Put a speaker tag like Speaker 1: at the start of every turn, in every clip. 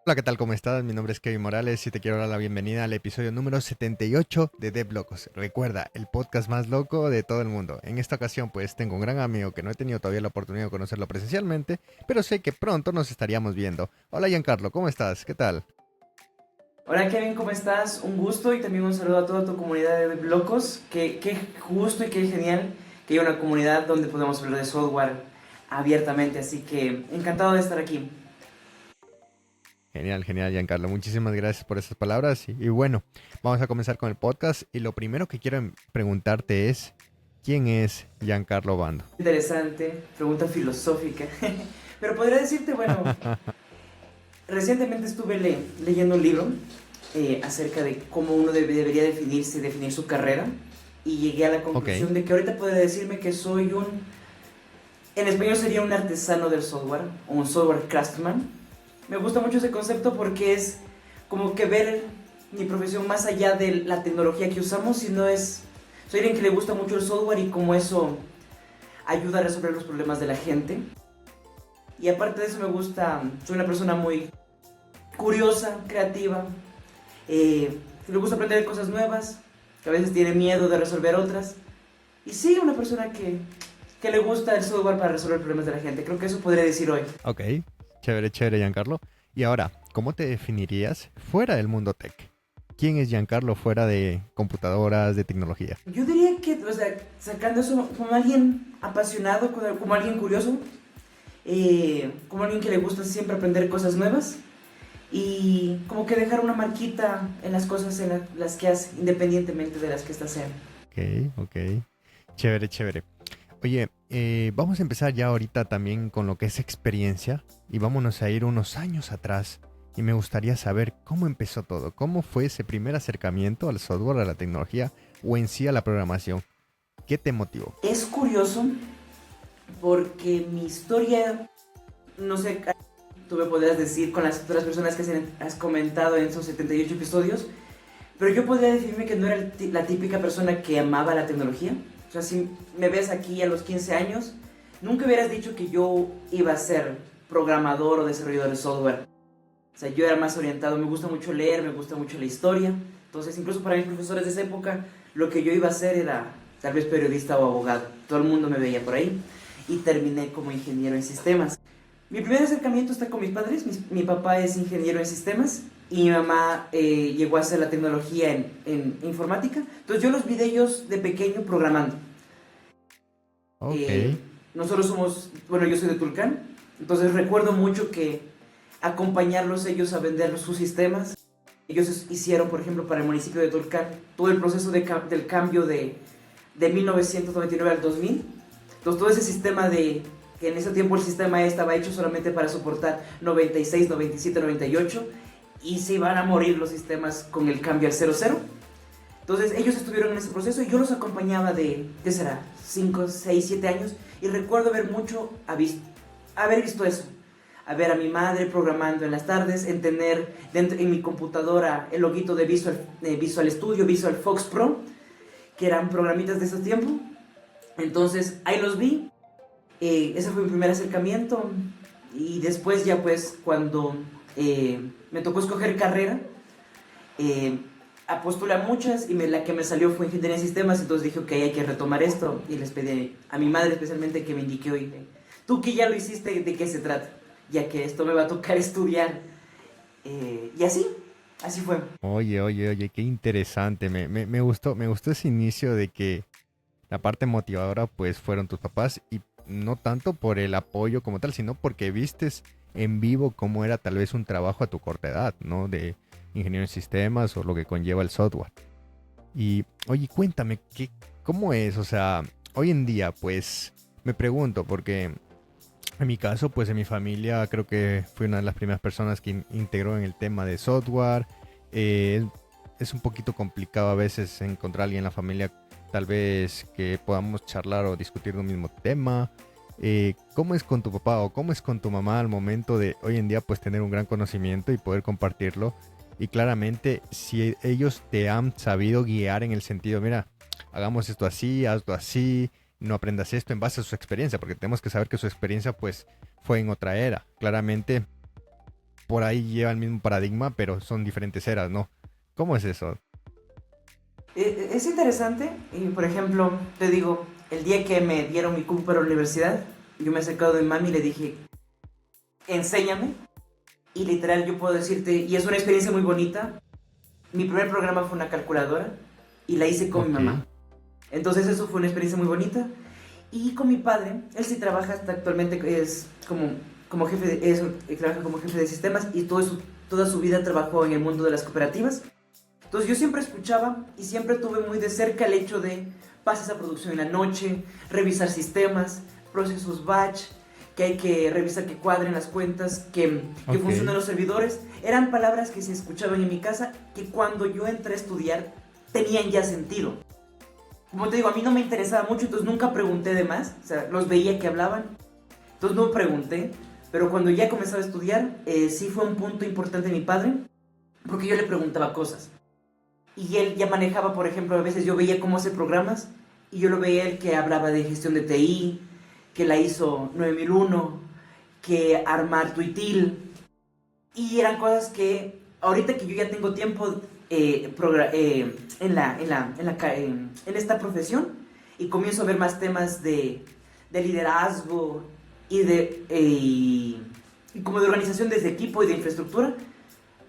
Speaker 1: Hola, ¿qué tal? ¿Cómo estás? Mi nombre es Kevin Morales y te quiero dar la bienvenida al episodio número 78 de Dev Locos. Recuerda, el podcast más loco de todo el mundo. En esta ocasión, pues, tengo un gran amigo que no he tenido todavía la oportunidad de conocerlo presencialmente, pero sé que pronto nos estaríamos viendo. Hola, Giancarlo, ¿cómo estás? ¿Qué tal?
Speaker 2: Hola Kevin, ¿cómo estás? Un gusto y también un saludo a toda tu comunidad de locos. Qué gusto y qué genial que haya una comunidad donde podemos hablar de software abiertamente, así que encantado de estar aquí.
Speaker 1: Genial, genial, Giancarlo. Muchísimas gracias por esas palabras. Y bueno, vamos a comenzar con el podcast. Y lo primero que quiero preguntarte es, ¿quién es Giancarlo Bando?
Speaker 2: Interesante, pregunta filosófica. Pero podría decirte, bueno, recientemente estuve leyendo un libro acerca de cómo uno debería definirse, definir su carrera, y llegué a la
Speaker 1: Ok,
Speaker 2: conclusión de que ahorita podría decirme que soy en español sería un artesano del software, o un software craftsman. Me gusta mucho ese concepto porque es como que ver mi profesión más allá de la tecnología que usamos, sino es... Soy alguien que le gusta mucho el software y cómo eso ayuda a resolver los problemas de la gente. Y aparte de eso me gusta, soy una persona muy curiosa, creativa, que le gusta aprender cosas nuevas, que a veces tiene miedo de resolver otras. Y sí, una persona que le gusta el software para resolver problemas de la gente. Creo que eso podría decir hoy.
Speaker 1: ok. Chévere, chévere, Giancarlo. Y ahora, ¿cómo te definirías fuera del mundo tech? ¿Quién es Giancarlo fuera de computadoras, de tecnología?
Speaker 2: Yo diría que, o sea, sacando eso como alguien apasionado, como alguien curioso, como alguien que le gusta siempre aprender cosas nuevas y como que dejar una marquita en las cosas en las que hace, independientemente de las que estas sean.
Speaker 1: Ok, ok. Chévere, chévere. Oye, vamos a empezar ya ahorita también con lo que es experiencia y vámonos a ir unos años atrás. Y me gustaría saber cómo empezó todo, cómo fue ese primer acercamiento al software, a la tecnología o en sí a la programación. ¿Qué te motivó?
Speaker 2: Es curioso porque mi historia, no sé, tú me podrías decir con las otras personas que has comentado en esos 78 episodios, pero yo podría definirme que no era la típica persona que amaba la tecnología. O sea, si me ves aquí a los 15 años, nunca hubieras dicho que yo iba a ser programador o desarrollador de software. O sea, yo era más orientado, me gusta mucho leer, me gusta mucho la historia. Entonces, incluso para mis profesores de esa época, lo que yo iba a hacer era tal vez periodista o abogado. Todo el mundo me veía por ahí. Y terminé como ingeniero en sistemas. Mi primer acercamiento está con mis padres. Mi papá es ingeniero en sistemas y mi mamá llegó a hacer la tecnología en informática. Entonces yo los vi de ellos de pequeño programando.
Speaker 1: Ok,
Speaker 2: Eh, Nosotros somos, bueno, yo soy de Tulcán, entonces recuerdo mucho que acompañarlos ellos a vender sus sistemas. Ellos hicieron, por ejemplo, para el municipio de Tulcán, todo el proceso del cambio de 1999 al 2000. Entonces todo ese sistema que en ese tiempo el sistema estaba hecho solamente para soportar 96, 97, 98 y se iban a morir los sistemas con el cambio al 00. Entonces ellos estuvieron en ese proceso y yo los acompañaba de, ¿qué será? 5, 6, 7 años y recuerdo haber haber visto eso. A ver a mi madre programando en las tardes, en tener dentro, en mi computadora el loguito de Visual Studio, Visual Fox Pro, que eran programitas de ese tiempo. Entonces ahí los vi, ese fue mi primer acercamiento y después ya pues cuando me tocó escoger carrera, eh, postulé a muchas y la que me salió fue ingeniería en sistemas, entonces dije, ok, hay que retomar esto y les pedí a mi madre especialmente que me indique, oye, tú que ya lo hiciste, ¿de qué se trata? Ya que esto me va a tocar estudiar. Y así fue.
Speaker 1: oye, oye, oye, qué interesante. Me gustó ese inicio de que la parte motivadora pues fueron tus papás y no tanto por el apoyo como tal, sino porque vistes en vivo cómo era tal vez un trabajo a tu corta edad, ¿no? De ingeniero en sistemas o lo que conlleva el software. Y oye, cuéntame, ¿cómo es? O sea, hoy en día pues me pregunto porque en mi caso pues en mi familia creo que fui una de las primeras personas que integró en el tema de software. Eh, es un poquito complicado a veces encontrar a alguien en la familia tal vez que podamos charlar o discutir de un mismo tema. ¿Cómo es con tu papá o cómo es con tu mamá al momento de hoy en día pues tener un gran conocimiento y poder compartirlo? Y claramente si ellos te han sabido guiar en el sentido, mira, hagamos esto así, hazlo así, no aprendas esto en base a su experiencia, porque tenemos que saber que su experiencia pues fue en otra era. Claramente por ahí lleva el mismo paradigma, pero son diferentes eras, ¿no? ¿Cómo es eso?
Speaker 2: Es interesante, y por ejemplo, te digo, el día que me dieron mi cupo para la universidad, yo me he acercado de mi mami y le dije, enséñame, y literal yo puedo decirte, y es una experiencia muy bonita, mi primer programa fue una calculadora, y la hice con mi
Speaker 1: Ok,
Speaker 2: mamá. Entonces eso fue una experiencia muy bonita. Y con mi padre, él sí trabaja hasta actualmente, es como jefe trabaja como jefe de sistemas y toda su vida trabajó en el mundo de las cooperativas. Entonces yo siempre escuchaba y siempre tuve muy de cerca el hecho de pasar esa producción en la noche, revisar sistemas, procesos batch, que hay que revisar que cuadren las cuentas, que
Speaker 1: ok.
Speaker 2: funcionen los servidores. Eran palabras que se escuchaban en mi casa que cuando yo entré a estudiar tenían ya sentido. Como te digo, a mí no me interesaba mucho, entonces nunca pregunté de más. O sea, los veía que hablaban, entonces no pregunté. Pero cuando ya comenzaba a estudiar, sí fue un punto importante mi padre, porque yo le preguntaba cosas. Y él ya manejaba, por ejemplo, a veces yo veía cómo hacer programas, y yo lo veía él que hablaba de gestión de TI, que la hizo 9001, que armar Tuitil, y eran cosas que ahorita que yo ya tengo tiempo en esta profesión y comienzo a ver más temas de liderazgo y y como de organización desde equipo y de infraestructura,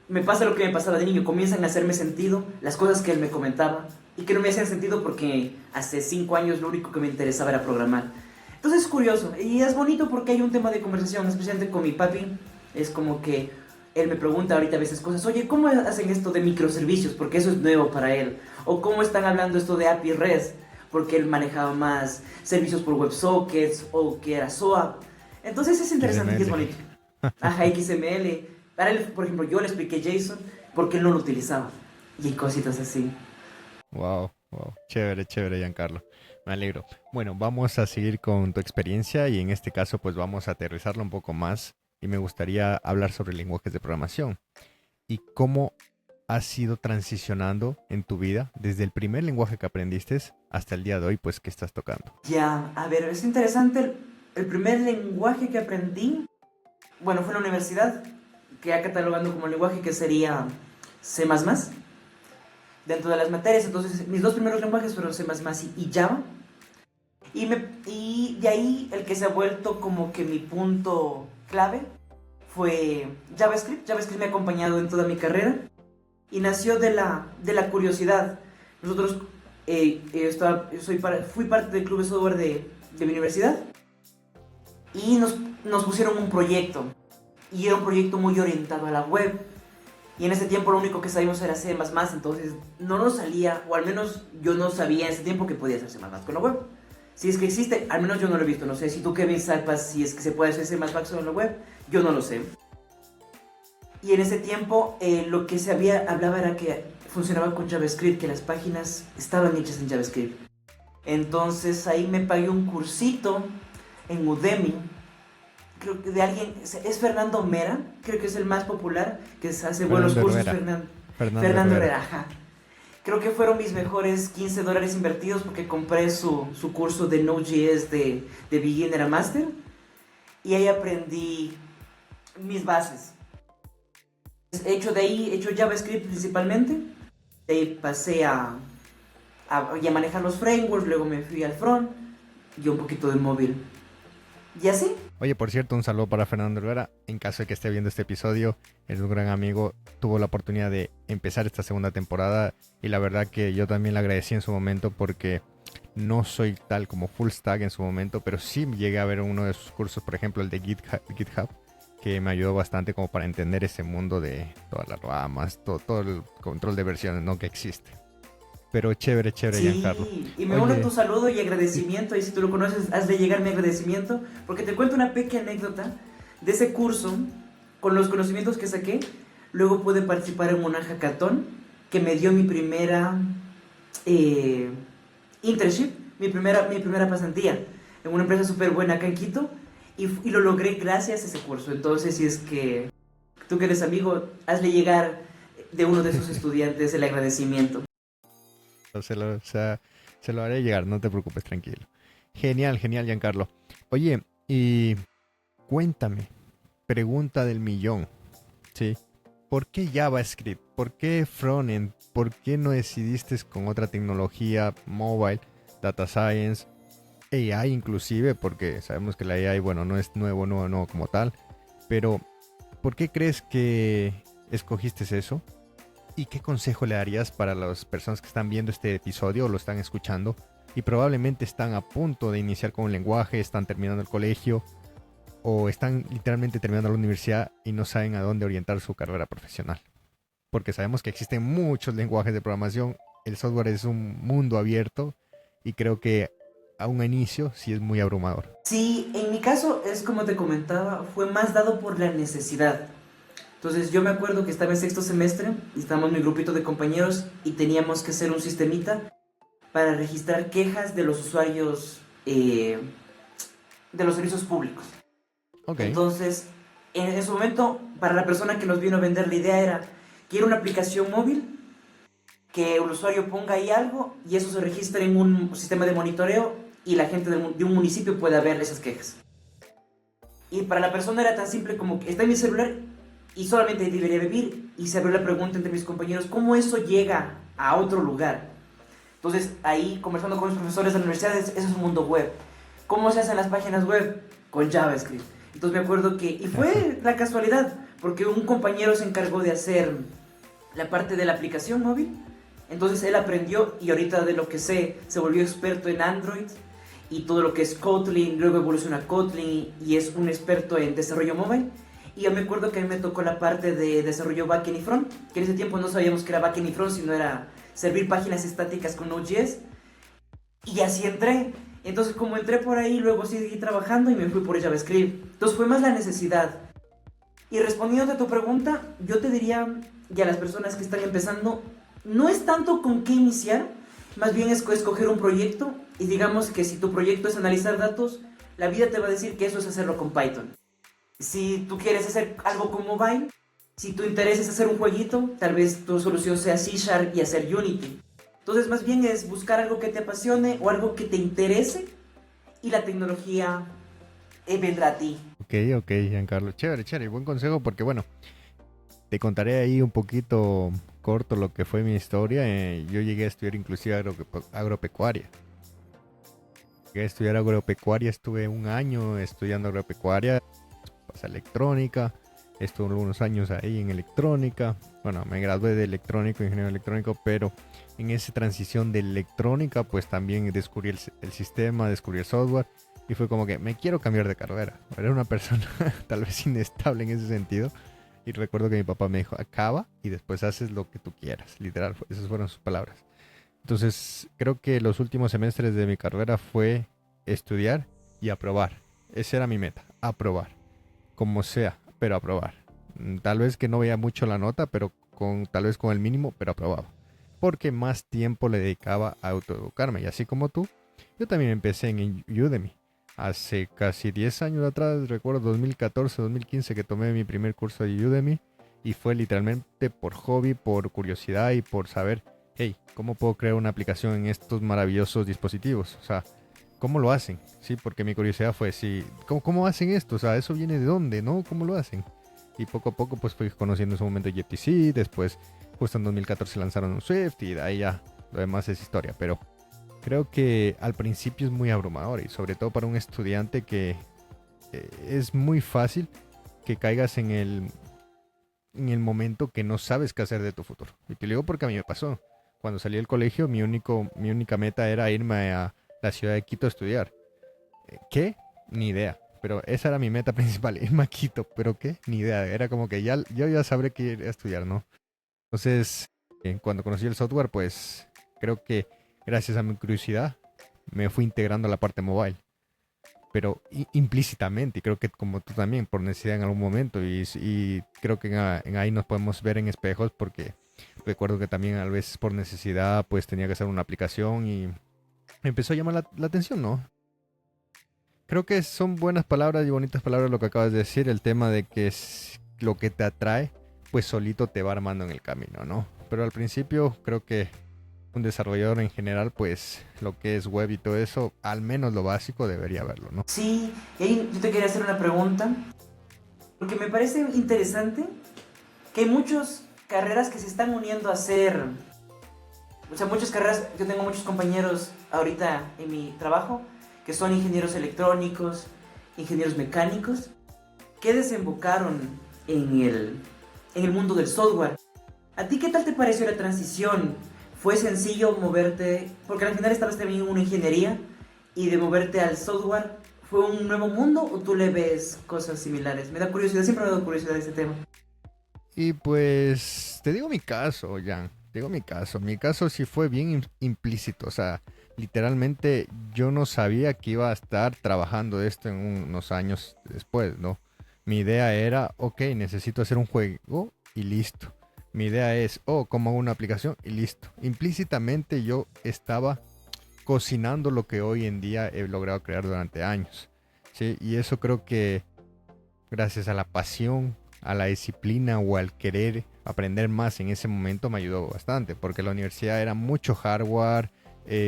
Speaker 2: me pasa lo que me pasaba de niño, comienzan a hacerme sentido las cosas que él me comentaba y que no me hacían sentido porque hace 5 años lo único que me interesaba era programar. Entonces es curioso y es bonito porque hay un tema de conversación, especialmente con mi papi, es como que él me pregunta ahorita a veces cosas, oye, ¿cómo hacen esto de microservicios? Porque eso es nuevo para él. O ¿cómo están hablando esto de API REST? Porque él manejaba más servicios por WebSockets o que era SOAP. Entonces es interesante y es
Speaker 1: XML.
Speaker 2: bonito. Ajá, XML. Para él, por ejemplo, yo le expliqué JSON porque él no lo utilizaba. Y hay cositas así.
Speaker 1: Wow, wow. Chévere, chévere, Giancarlo. Me alegro. Bueno, vamos a seguir con tu experiencia y en este caso pues vamos a aterrizarlo un poco más y me gustaría hablar sobre lenguajes de programación y cómo has ido transicionando en tu vida desde el primer lenguaje que aprendiste hasta el día de hoy pues que estás tocando.
Speaker 2: Ya, a ver, es interesante. El primer lenguaje que aprendí, bueno, fue en la universidad, que ha catalogando como lenguaje que sería C++ dentro de las materias. Entonces, mis dos primeros lenguajes fueron C++ y Java. Y de ahí el que se ha vuelto como que mi punto clave fue JavaScript. JavaScript me ha acompañado en toda mi carrera y nació de la curiosidad. Nosotros, fui parte del club de software de mi universidad y nos pusieron un proyecto. Y era un proyecto muy orientado a la web. Y en ese tiempo lo único que sabíamos era C++, entonces no nos salía, o al menos yo no sabía en ese tiempo que podía hacer C++ con la web. Si es que existe, al menos yo no lo he visto, no sé si tú Kevin sepas si es que se puede hacer C++ con la web, yo no lo sé. Y en ese tiempo lo que hablaba era que funcionaba con JavaScript, que las páginas estaban hechas en JavaScript. Entonces ahí me pagué un cursito en Udemy, creo que de alguien, es Fernando Mera, creo que es el más popular, que hace buenos
Speaker 1: Fernando
Speaker 2: cursos,
Speaker 1: Herrera. Fernando
Speaker 2: Fernando
Speaker 1: Herrera.
Speaker 2: Herrera, ajá. Creo que fueron mis mejores $15 invertidos porque compré su curso de Node.js de Beginner a Master y ahí aprendí mis bases. He hecho JavaScript principalmente, de ahí pasé a manejar los frameworks, luego me fui al front y un poquito de móvil. Y así.
Speaker 1: Oye, por cierto, un saludo para Fernando Herrera. En caso de que esté viendo este episodio, es un gran amigo. Tuvo la oportunidad de empezar esta segunda temporada y la verdad que yo también le agradecí en su momento porque no soy tal como full stack en su momento, pero sí llegué a ver uno de sus cursos, por ejemplo, el de GitHub, que me ayudó bastante como para entender ese mundo de todas las ramas, todo el control de versiones, ¿no? Que existe. Pero chévere, chévere, Giancarlo.
Speaker 2: Sí, y me uno tu
Speaker 1: Oye,
Speaker 2: saludo y agradecimiento, y si tú lo conoces, has de llegar mi agradecimiento, porque te cuento una pequeña anécdota de ese curso, con los conocimientos que saqué, luego pude participar en una hackathon que me dio mi primera eh, internship, mi primera pasantía en una empresa súper buena acá en Quito, y lo logré gracias a ese curso. Entonces, si es que tú que eres amigo, hazle llegar de uno de esos estudiantes el agradecimiento.
Speaker 1: o sea, se lo haré llegar, no te preocupes, tranquilo. Genial, genial, Giancarlo. Oye, y cuéntame, pregunta del millón. Sí. ¿Por qué JavaScript? ¿Por qué frontend? ¿Por qué no decidiste con otra tecnología, mobile, data science, AI inclusive? Porque sabemos que la AI, bueno, no es nuevo como tal. Pero, ¿por qué crees que escogiste eso? ¿Y qué consejo le darías para las personas que están viendo este episodio o lo están escuchando y probablemente están a punto de iniciar con un lenguaje, están terminando el colegio o están literalmente terminando la universidad y no saben a dónde orientar su carrera profesional? Porque sabemos que existen muchos lenguajes de programación, el software es un mundo abierto y creo que a un inicio sí es muy abrumador.
Speaker 2: Sí, en mi caso es como te comentaba, fue más dado por la necesidad. Entonces yo me acuerdo que estaba en sexto semestre y estábamos mi grupito de compañeros y teníamos que hacer un sistemita para registrar quejas de los usuarios de los servicios públicos.
Speaker 1: Ok,
Speaker 2: Entonces, en ese momento, para la persona que nos vino a vender la idea era, quiero una aplicación móvil que el usuario ponga ahí algo y eso se registra en un sistema de monitoreo y la gente de un municipio pueda ver esas quejas. Y para la persona era tan simple como que está en mi celular y solamente ahí debería vivir. Y se abrió la pregunta entre mis compañeros, ¿cómo eso llega a otro lugar? Entonces ahí conversando con los profesores de la universidad, eso es un mundo web. ¿Cómo se hacen las páginas web? Con JavaScript. Entonces me acuerdo que, y fue la casualidad, porque un compañero se encargó de hacer la parte de la aplicación móvil. Entonces él aprendió y ahorita de lo que sé, se volvió experto en Android y todo lo que es Kotlin, luego evoluciona a Kotlin y es un experto en desarrollo móvil. Y yo me acuerdo que a mí me tocó la parte de desarrollo backend y front, que en ese tiempo no sabíamos que era backend y front, sino era servir páginas estáticas con Node.js. Y así entré. Entonces como entré por ahí, luego seguí trabajando y me fui por JavaScript. Entonces fue más la necesidad. Y respondiendo a tu pregunta, yo te diría, y a las personas que están empezando, no es tanto con qué iniciar, más bien es escoger un proyecto y digamos que si tu proyecto es analizar datos, la vida te va a decir que eso es hacerlo con Python. Si tú quieres hacer algo con mobile, si tu interés es hacer un jueguito, tal vez tu solución sea C Sharp y hacer Unity. Entonces más bien es buscar algo que te apasione o algo que te interese y la tecnología vendrá a ti.
Speaker 1: ok, Giancarlo. Chévere, chévere. Buen consejo porque, bueno, te contaré ahí un poquito corto lo que fue mi historia. Yo llegué a estudiar inclusive agropecuaria. Llegué a estudiar agropecuaria, estuve un año estudiando agropecuaria, pasé a electrónica, estuve algunos años ahí en electrónica. Bueno, me gradué de electrónico, ingeniero electrónico, pero en esa transición de electrónica, pues también descubrí el sistema, descubrí el software y fue como que me quiero cambiar de carrera. Era una persona tal vez inestable en ese sentido. Y recuerdo que mi papá me dijo, acaba y después haces lo que tú quieras. Literal, esas fueron sus palabras. Entonces, creo que los últimos semestres de mi carrera fue estudiar y aprobar. Esa era mi meta, aprobar. Como sea, pero aprobar. Tal vez que no veía mucho la nota, pero tal vez con el mínimo, pero aprobaba. Porque más tiempo le dedicaba a autoeducarme. Y así como tú, yo también empecé en Udemy. Hace casi 10 años atrás, recuerdo 2014, 2015 que tomé mi primer curso de Udemy y fue literalmente por hobby, por curiosidad y por saber, hey, ¿cómo puedo crear una aplicación en estos maravillosos dispositivos? O sea, ¿cómo lo hacen? Sí, porque mi curiosidad fue, sí, ¿cómo hacen esto? O sea, ¿eso viene de dónde? ¿No? ¿Cómo lo hacen? Y poco a poco pues fui conociendo en su momento GTC, después justo en 2014 lanzaron un Swift y de ahí ya lo demás es historia, pero creo que al principio es muy abrumador y sobre todo para un estudiante que es muy fácil que caigas en el momento que no sabes qué hacer de tu futuro. Y te lo digo porque a mí me pasó. Cuando salí del colegio, mi única meta era irme a la ciudad de Quito a estudiar. ¿Qué? Ni idea. Pero esa era mi meta principal, irme a Quito. ¿Pero qué? Ni idea. Era como que yo ya sabré que ir a estudiar, ¿no? Entonces, cuando conocí el software, pues creo que gracias a mi curiosidad me fui integrando a la parte mobile. Pero implícitamente, y creo que como tú también, por necesidad en algún momento. Y creo que en ahí nos podemos ver en espejos porque recuerdo que también a veces por necesidad pues tenía que hacer una aplicación y me empezó a llamar la atención, ¿no? Creo que son buenas palabras y bonitas palabras lo que acabas de decir, el tema de que es lo que te atrae, pues solito te va armando en el camino, ¿no? Pero al principio creo que un desarrollador en general, pues lo que es web y todo eso, al menos lo básico debería verlo, ¿no?
Speaker 2: Sí, y ahí yo te quería hacer una pregunta, porque me parece interesante que hay muchas carreras que se están uniendo a hacer, o sea, muchas carreras, yo tengo muchos compañeros ahorita en mi trabajo que son ingenieros electrónicos, ingenieros mecánicos, que desembocaron en el mundo del software. ¿A ti qué tal te pareció la transición? ¿Fue sencillo moverte? Porque al final estabas también en una ingeniería y de moverte al software, ¿fue un nuevo mundo o tú le ves cosas similares? Me da curiosidad, siempre me da curiosidad este tema.
Speaker 1: Y pues te digo mi caso, Jan. Te digo mi caso. Mi caso sí fue bien implícito. O sea, literalmente yo no sabía que iba a estar trabajando esto en unos años después, ¿no? Mi idea era, ok, necesito hacer un juego y listo. Mi idea es, oh, como hago una aplicación y listo. Implícitamente yo estaba cocinando lo que hoy en día he logrado crear durante años. ¿Sí? Y eso creo que gracias a la pasión, a la disciplina o al querer aprender más en ese momento me ayudó bastante, porque la universidad era mucho hardware,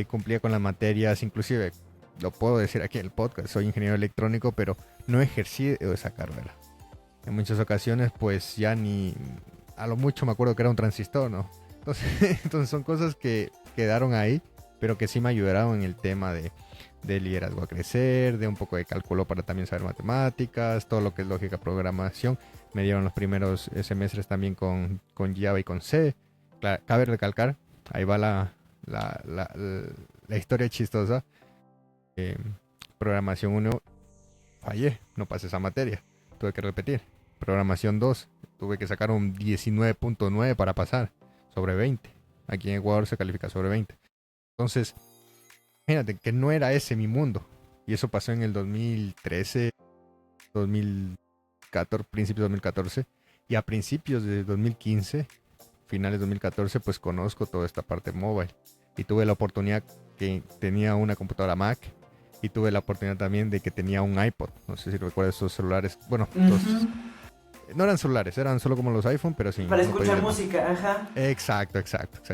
Speaker 1: cumplía con las materias, inclusive lo puedo decir aquí en el podcast, soy ingeniero electrónico, pero no ejercí esa carrera. En muchas ocasiones pues ya ni a lo mucho me acuerdo que era un transistor, ¿no? Entonces son cosas que quedaron ahí, pero que sí me ayudaron en el tema de liderazgo a crecer, de un poco de cálculo para también saber matemáticas, todo lo que es lógica, programación. Me dieron los primeros semestres también con Java y con C. Cabe recalcar, ahí va la historia chistosa. Eh, programación 1, fallé, no pasé esa materia, tuve que repetir. Programación 2, tuve que sacar un 19.9 para pasar, sobre 20. Aquí en Ecuador se califica sobre 20. Entonces, imagínate que no era ese mi mundo. Y eso pasó en el 2013, 2014, principios de 2014. Y a principios de 2015, finales de 2014, pues conozco toda esta parte móvil. Y tuve la oportunidad que tenía una computadora Mac. Y tuve la oportunidad también de que tenía un iPod. No sé si recuerdas esos celulares. Bueno, no eran celulares, eran solo como los iPhone, pero sí.
Speaker 2: Para
Speaker 1: No
Speaker 2: escuchar música, ajá.
Speaker 1: Exacto.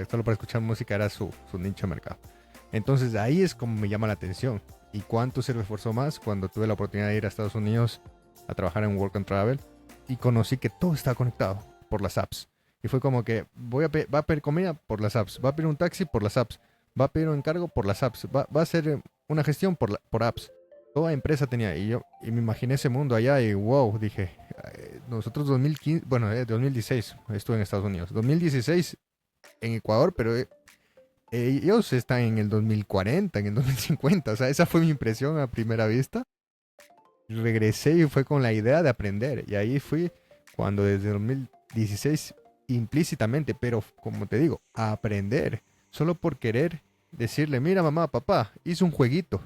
Speaker 1: Solo para escuchar música era su nicho de mercado. Entonces ahí es como me llama la atención. ¿Y cuánto se me esforzó más cuando tuve la oportunidad de ir a Estados Unidos a trabajar en Work and Travel y conocí que todo estaba conectado por las apps? Y fue como que va a pedir comida por las apps, va a pedir un taxi por las apps, va a pedir un encargo por las apps, va a hacer una gestión por apps. Toda empresa tenía y me imaginé ese mundo allá y wow, dije, nosotros 2015, bueno, 2016 estuve en Estados Unidos, 2016 en Ecuador, pero ellos están en el 2040, en el 2050. O sea, esa fue mi impresión a primera vista. Regresé y fue con la idea de aprender. Y ahí fui cuando desde 2016, implícitamente, pero como te digo, a aprender. Solo por querer decirle, mira mamá, papá, hice un jueguito.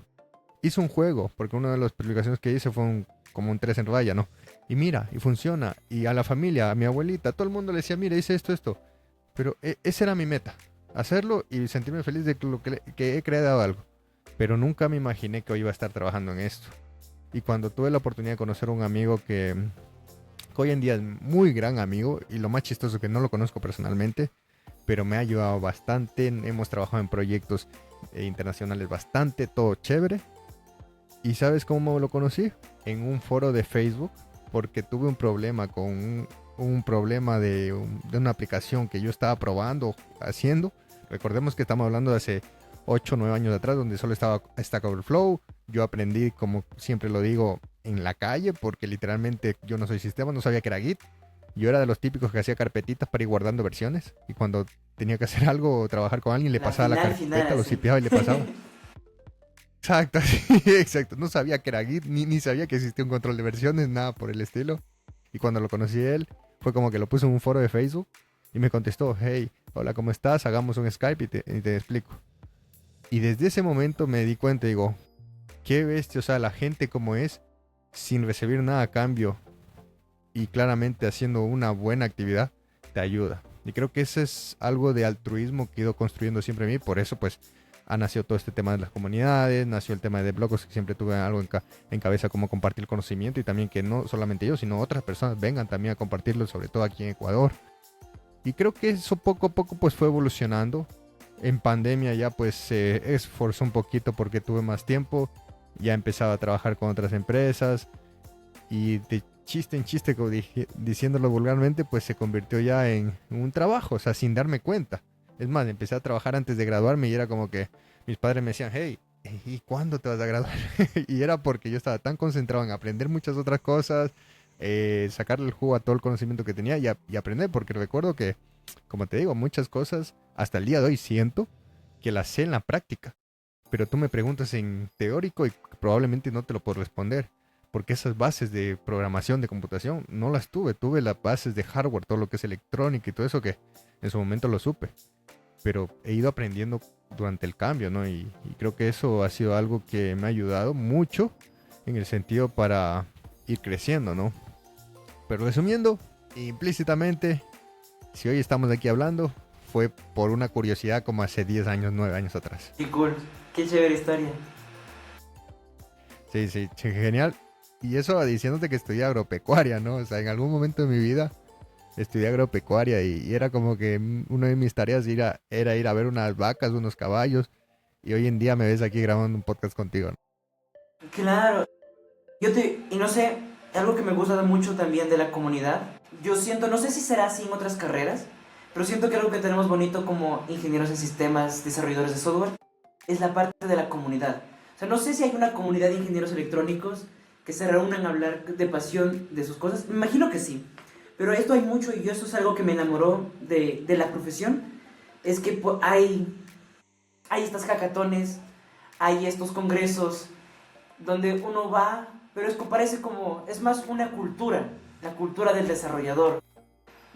Speaker 1: Hice un juego, porque una de las publicaciones que hice fue como un 3 en raya, ¿no? Y mira, y funciona. Y a la familia, a mi abuelita, a todo el mundo le decía, mira, hice esto. Pero esa era mi meta. Hacerlo y sentirme feliz de que he creado algo. Pero nunca me imaginé que hoy iba a estar trabajando en esto. Y cuando tuve la oportunidad de conocer a un amigo que hoy en día es muy gran amigo, y lo más chistoso es que no lo conozco personalmente, pero me ha ayudado bastante. Hemos trabajado en proyectos internacionales bastante, todo chévere. ¿Y sabes cómo lo conocí? En un foro de Facebook, porque tuve un problema con un problema de una aplicación que yo estaba probando, haciendo. Recordemos que estamos hablando de hace 8 o 9 años atrás, donde solo estaba Stack Overflow. Yo aprendí, como siempre lo digo, en la calle, porque literalmente yo no soy sistema, no sabía que era Git. Yo era de los típicos que hacía carpetitas para ir guardando versiones. Y cuando tenía que hacer algo o trabajar con alguien, le pasaba la carpeta, lo cipiaba y le pasaba. Exacto, sí, exacto. No sabía que era Git, ni sabía que existía un control de versiones, nada por el estilo. Y cuando lo conocí él, fue como que lo puse en un foro de Facebook y me contestó, hey, hola, ¿cómo estás? Hagamos un Skype y te explico. Y desde ese momento me di cuenta y digo, qué bestia, o sea, la gente como es, sin recibir nada a cambio y claramente haciendo una buena actividad, te ayuda. Y creo que ese es algo de altruismo que he ido construyendo siempre en mí, por eso pues ha nacido todo este tema de las comunidades, nació el tema de blogs, que siempre tuve algo en cabeza como compartir conocimiento y también que no solamente yo, sino otras personas vengan también a compartirlo, sobre todo aquí en Ecuador. Y creo que eso poco a poco pues fue evolucionando. En pandemia ya pues se esforzó un poquito porque tuve más tiempo, ya empezaba a trabajar con otras empresas y chiste en chiste, como diciéndolo vulgarmente, pues se convirtió ya en un trabajo, o sea, sin darme cuenta. Es más, empecé a trabajar antes de graduarme y era como que mis padres me decían, hey, ¿y cuándo te vas a graduar? Y era porque yo estaba tan concentrado en aprender muchas otras cosas, sacarle el jugo a todo el conocimiento que tenía y aprender, porque recuerdo que, como te digo, muchas cosas hasta el día de hoy siento que las sé en la práctica. Pero tú me preguntas en teórico y probablemente no te lo puedo responder. Porque esas bases de programación de computación no las tuve. Tuve las bases de hardware, todo lo que es electrónica y todo eso que en su momento lo supe. Pero he ido aprendiendo durante el cambio, ¿no? Y creo que eso ha sido algo que me ha ayudado mucho en el sentido para ir creciendo, ¿no? Pero resumiendo, implícitamente, si hoy estamos aquí hablando, fue por una curiosidad como hace 10 años, 9 años atrás.
Speaker 2: Qué cool, qué chévere historia.
Speaker 1: Sí, sí, genial. Y eso diciéndote que estudié agropecuaria, ¿no? O sea, en algún momento de mi vida estudié agropecuaria y era como que una de mis tareas era ir a ver unas vacas, unos caballos. Y hoy en día me ves aquí grabando un podcast contigo, ¿no?
Speaker 2: Claro, y no sé, algo que me gusta mucho también de la comunidad, yo siento, no sé si será así en otras carreras, pero siento que algo que tenemos bonito como ingenieros en sistemas, desarrolladores de software, es la parte de la comunidad. O sea, no sé si hay una comunidad de ingenieros electrónicos que se reúnan a hablar de pasión de sus cosas, me imagino que sí, pero esto hay mucho y yo eso es algo que me enamoró de la profesión, es que hay estas hackatones, hay estos congresos, donde uno va, pero parece como, es más una cultura, la cultura del desarrollador,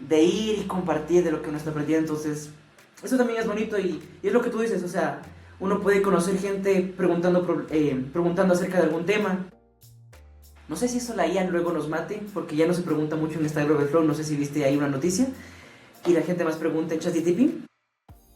Speaker 2: de ir y compartir de lo que uno está aprendiendo. Entonces, eso también es bonito y es lo que tú dices, o sea, uno puede conocer gente preguntando acerca de algún tema. No sé si eso la IA luego nos mate, porque ya no se pregunta mucho en Stack Overflow, no sé si viste ahí una noticia, y la gente más pregunta en ChatGPT,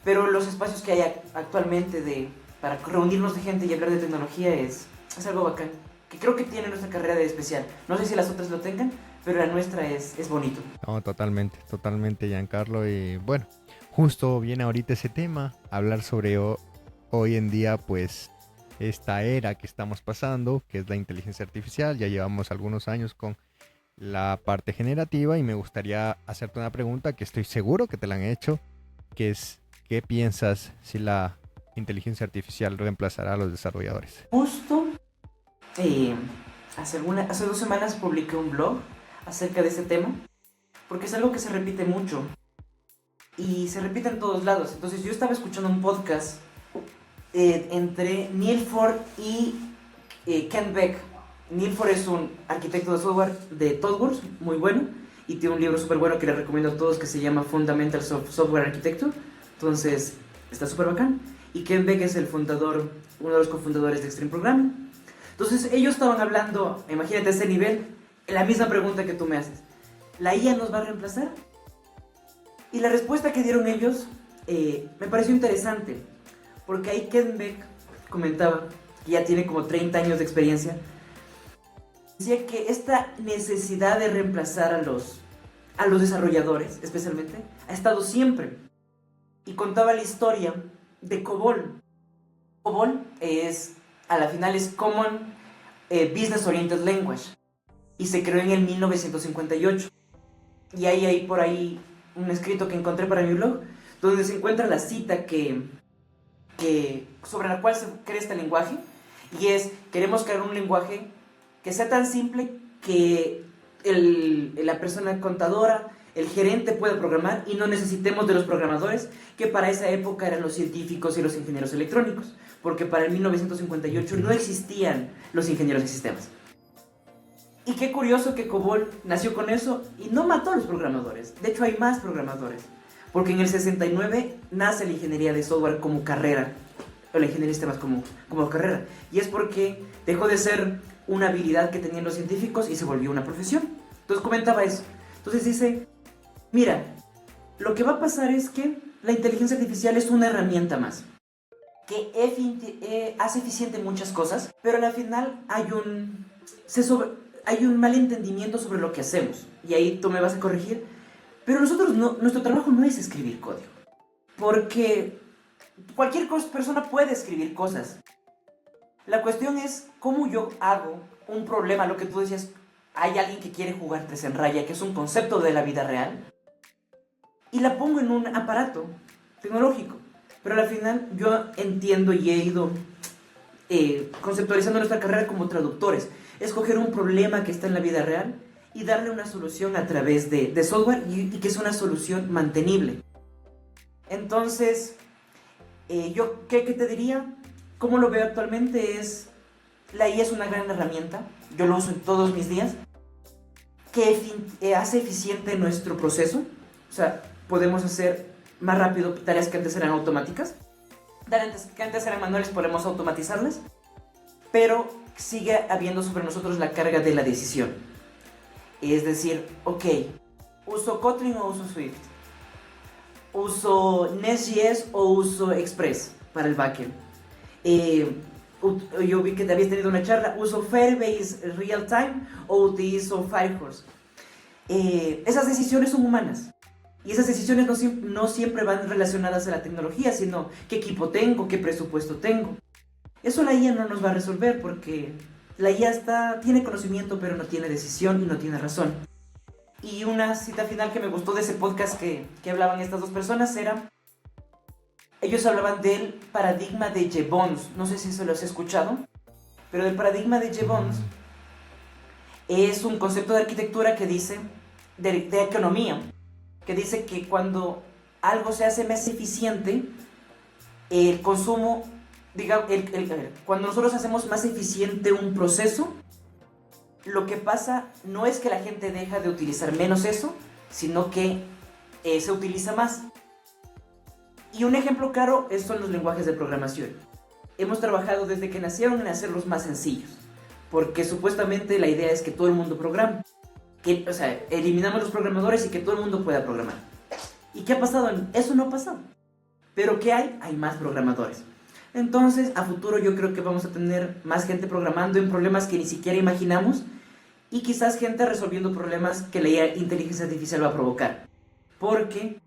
Speaker 2: pero los espacios que hay actualmente para reunirnos de gente y hablar de tecnología es algo bacán, que creo que tiene nuestra carrera de especial. No sé si las otras lo tengan, pero la nuestra es bonito.
Speaker 1: No, totalmente, totalmente, Giancarlo. Y bueno, justo viene ahorita ese tema, hablar sobre hoy en día, pues, esta era que estamos pasando, que es la inteligencia artificial. Ya llevamos algunos años con la parte generativa y me gustaría hacerte una pregunta que estoy seguro que te la han hecho, que es, ¿qué piensas si la inteligencia artificial reemplazará a los desarrolladores?
Speaker 2: Justo eh, hace 2 semanas publiqué un blog acerca de ese tema, porque es algo que se repite mucho y se repite en todos lados. Entonces yo estaba escuchando un podcast entre Neil Ford y Ken Beck. Neil Ford es un arquitecto de software de ThoughtWorks, muy bueno, y tiene un libro súper bueno que les recomiendo a todos que se llama Fundamentals of Software Architecture. Entonces, está súper bacán. Y Ken Beck es el fundador, uno de los cofundadores de Extreme Programming. Entonces, ellos estaban hablando, imagínate ese nivel, la misma pregunta que tú me haces. ¿La IA nos va a reemplazar? Y la respuesta que dieron ellos me pareció interesante, porque ahí Ken Beck comentaba, que ya tiene como 30 años de experiencia, decía que esta necesidad de reemplazar a los desarrolladores, especialmente, ha estado siempre. Y contaba la historia de COBOL. COBOL a la final es Common Business Oriented Language, y se creó en el 1958. Y hay por ahí un escrito que encontré para mi blog, donde se encuentra la cita sobre la cual se crea este lenguaje, y queremos crear un lenguaje que sea tan simple que la persona contadora, el gerente pueda programar y no necesitemos de los programadores, que para esa época eran los científicos y los ingenieros electrónicos, porque para el 1958 no existían los ingenieros de sistemas. Y qué curioso que COBOL nació con eso y no mató a los programadores. De hecho, hay más programadores, porque en el 69 nace la ingeniería de software como carrera, o la ingeniería de sistemas como carrera, y es porque dejó de ser una habilidad que tenían los científicos y se volvió una profesión. Entonces comentaba eso. Entonces dice, mira, lo que va a pasar es que la inteligencia artificial es una herramienta más, que hace eficiente muchas cosas, pero al final hay un malentendimiento sobre lo que hacemos. Y ahí tú me vas a corregir. Pero nuestro trabajo no es escribir código, porque cualquier persona puede escribir cosas. La cuestión es cómo yo hago un problema, lo que tú decías, hay alguien que quiere jugar tres en raya, que es un concepto de la vida real, y la pongo en un aparato tecnológico. Pero al final yo entiendo y he ido conceptualizando nuestra carrera como traductores. Escoger un problema que está en la vida real y darle una solución a través de software y que es una solución mantenible. Entonces, yo, ¿qué te diría? ¿Cómo lo veo actualmente? La IA es una gran herramienta, yo lo uso en todos mis días, que hace eficiente nuestro proceso. O sea, podemos hacer más rápido tareas que antes eran automáticas. Tareas que antes eran manuales podemos automatizarlas, pero sigue habiendo sobre nosotros la carga de la decisión. Es decir, ok, ¿uso Kotlin o uso Swift? ¿Uso Nest.js o uso Express para el backend? Yo vi que te habías tenido una charla, ¿uso Firebase Real-Time o utilizo Firehose? Esas decisiones son humanas. Y esas decisiones no siempre van relacionadas a la tecnología, sino qué equipo tengo, qué presupuesto tengo. Eso la IA no nos va a resolver porque la IA tiene conocimiento pero no tiene decisión y no tiene razón. Y una cita final que me gustó de ese podcast que hablaban estas dos personas era... Ellos hablaban del paradigma de Jevons, no sé si se lo has escuchado, pero el paradigma de Jevons es un concepto de arquitectura que dice, de economía, que dice que cuando algo se hace más eficiente, el consumo, cuando nosotros hacemos más eficiente un proceso, lo que pasa no es que la gente deja de utilizar menos eso, sino que se utiliza más. Y un ejemplo claro son los lenguajes de programación. Hemos trabajado desde que nacieron en hacerlos más sencillos, porque supuestamente la idea es que todo el mundo programe. O sea, eliminamos los programadores y que todo el mundo pueda programar. ¿Y qué ha pasado? Eso no ha pasado. ¿Pero qué hay? Hay más programadores. Entonces, a futuro yo creo que vamos a tener más gente programando en problemas que ni siquiera imaginamos y quizás gente resolviendo problemas que la inteligencia artificial va a provocar. Porque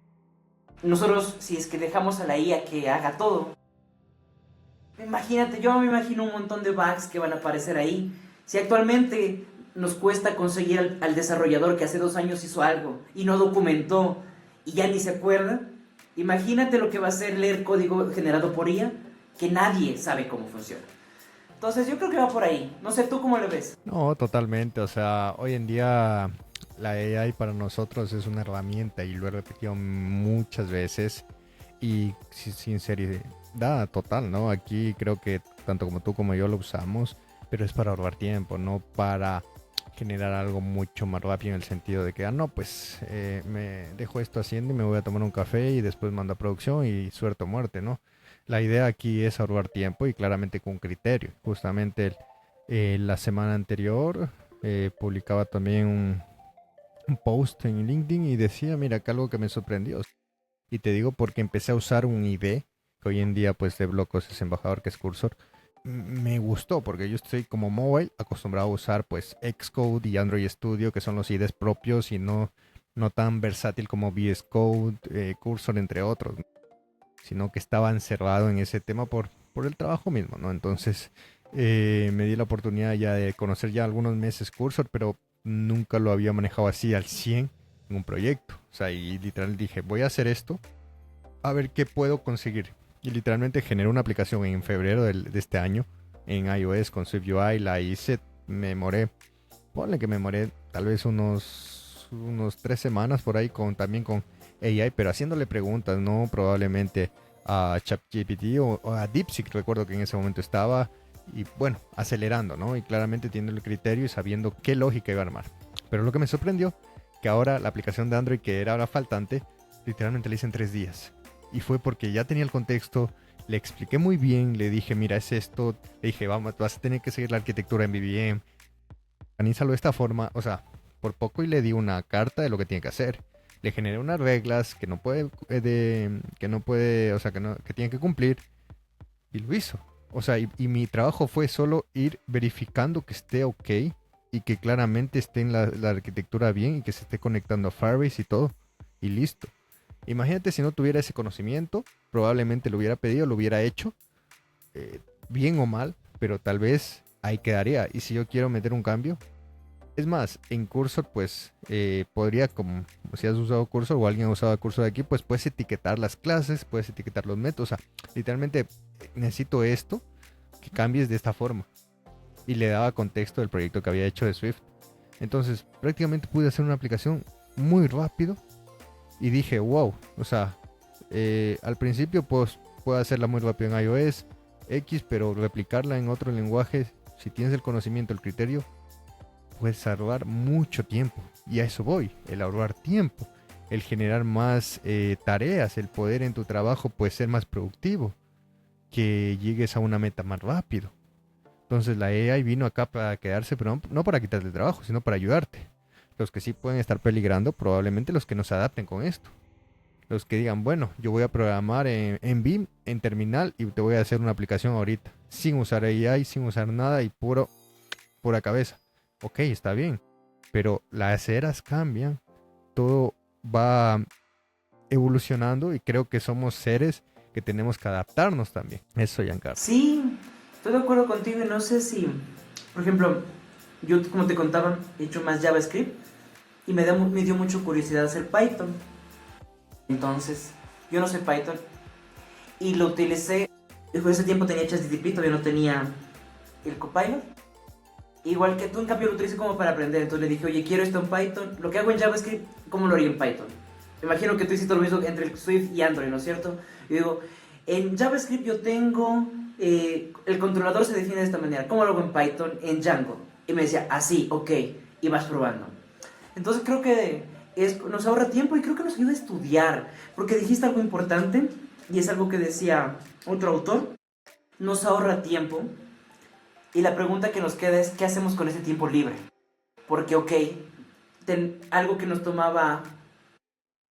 Speaker 2: nosotros, si es que dejamos a la IA que haga todo, imagínate, yo me imagino un montón de bugs que van a aparecer ahí. Si actualmente nos cuesta conseguir al desarrollador que hace 2 años hizo algo y no documentó y ya ni se acuerda, imagínate lo que va a ser leer código generado por IA que nadie sabe cómo funciona. Entonces yo creo que va por ahí. No sé, ¿tú cómo lo ves?
Speaker 1: No, totalmente. O sea, hoy en día la AI para nosotros es una herramienta y lo he repetido muchas veces y sinceridad total, ¿no? Aquí creo que tanto como tú como yo lo usamos, pero es para ahorrar tiempo, no para generar algo mucho más rápido en el sentido de que, no, pues me dejo esto haciendo y me voy a tomar un café y después mando a producción y suerte o muerte, ¿no? La idea aquí es ahorrar tiempo y claramente con criterio. Justamente la semana anterior publicaba también un post en LinkedIn y decía, mira, acá algo que me sorprendió. Y te digo porque empecé a usar un IDE, que hoy en día pues de Blocos es embajador, que es Cursor. Me gustó porque yo estoy como mobile acostumbrado a usar pues Xcode y Android Studio, que son los IDEs propios y no tan versátil como VS Code, Cursor, entre otros, sino que estaba encerrado en ese tema por el trabajo mismo, ¿no? Entonces me di la oportunidad ya de conocer ya algunos meses Cursor, pero nunca lo había manejado así al 100 en un proyecto. O sea, y literal dije, voy a hacer esto, a ver qué puedo conseguir. Y literalmente generé una aplicación en febrero de este año en iOS con SwiftUI, la hice, ponle que me demoré tal vez unos 3 semanas por ahí también con AI, pero haciéndole preguntas, ¿no? Probablemente a ChatGPT o a DeepSeek, recuerdo que en ese momento estaba, y bueno, acelerando, ¿no? Y claramente teniendo el criterio y sabiendo qué lógica iba a armar. Pero lo que me sorprendió, que ahora la aplicación de Android, que era ahora faltante, literalmente la hice en 3 días. Y fue porque ya tenía el contexto, le expliqué muy bien, le dije, mira, es esto, le dije, vamos, vas a tener que seguir la arquitectura en BBM, organízalo de esta forma, o sea, por poco y le di una carta de lo que tiene que hacer. Le generé unas reglas que no puede, o sea, que tiene que cumplir, y lo hizo. O sea, y mi trabajo fue solo ir verificando que esté ok y que claramente esté en la arquitectura bien y que se esté conectando a Firebase y todo, y listo. Imagínate si no tuviera ese conocimiento, probablemente lo hubiera pedido, lo hubiera hecho, bien o mal, pero tal vez ahí quedaría. Y si yo quiero meter un cambio, Es más, en Cursor, pues, podría, como si has usado Cursor o alguien ha usado Cursor aquí, pues puedes etiquetar las clases, puedes etiquetar los métodos. O sea, literalmente necesito esto, que cambies de esta forma. Y le daba contexto del proyecto que había hecho de Swift. Entonces, prácticamente pude hacer una aplicación muy rápido. Y dije, wow, o sea, al principio pues, puedo hacerla muy rápido en iOS X, pero replicarla en otro lenguaje, si tienes el conocimiento, el criterio, puedes ahorrar mucho tiempo. Y a eso voy, el ahorrar tiempo, el generar más tareas, el poder en tu trabajo pues ser más productivo, que llegues a una meta más rápido. Entonces la AI vino acá para quedarse, pero no para quitarte el trabajo, sino para ayudarte. Los que sí pueden estar peligrando, probablemente los que no se adapten con esto. Los que digan, bueno, yo voy a programar en BIM, en terminal, y te voy a hacer una aplicación ahorita, sin usar AI, sin usar nada y pura cabeza. Ok, está bien, pero las eras cambian, todo va evolucionando y creo que somos seres que tenemos que adaptarnos también. Eso, Giancarlo.
Speaker 2: Sí, estoy de acuerdo contigo y no sé si, por ejemplo, yo como te contaba, he hecho más JavaScript y me dio mucho curiosidad hacer Python. Entonces, yo no sé Python y lo utilicé, en ese tiempo tenía ChatGPT, todavía no tenía el Copilot. Igual que tú, en cambio, lo utilicé como para aprender. Entonces le dije, oye, quiero esto en Python. Lo que hago en JavaScript, ¿cómo lo haría en Python? Imagino que tú hiciste lo mismo entre el Swift y Android, ¿no es cierto? Y digo, en JavaScript yo tengo, el controlador se define de esta manera. ¿Cómo lo hago en Python? En Django. Y me decía, así, ok. Y vas probando. Entonces creo que nos ahorra tiempo y creo que nos ayuda a estudiar. Porque dijiste algo importante, y es algo que decía otro autor. Nos ahorra tiempo. Y la pregunta que nos queda es, ¿qué hacemos con ese tiempo libre? Porque, ok, algo que nos tomaba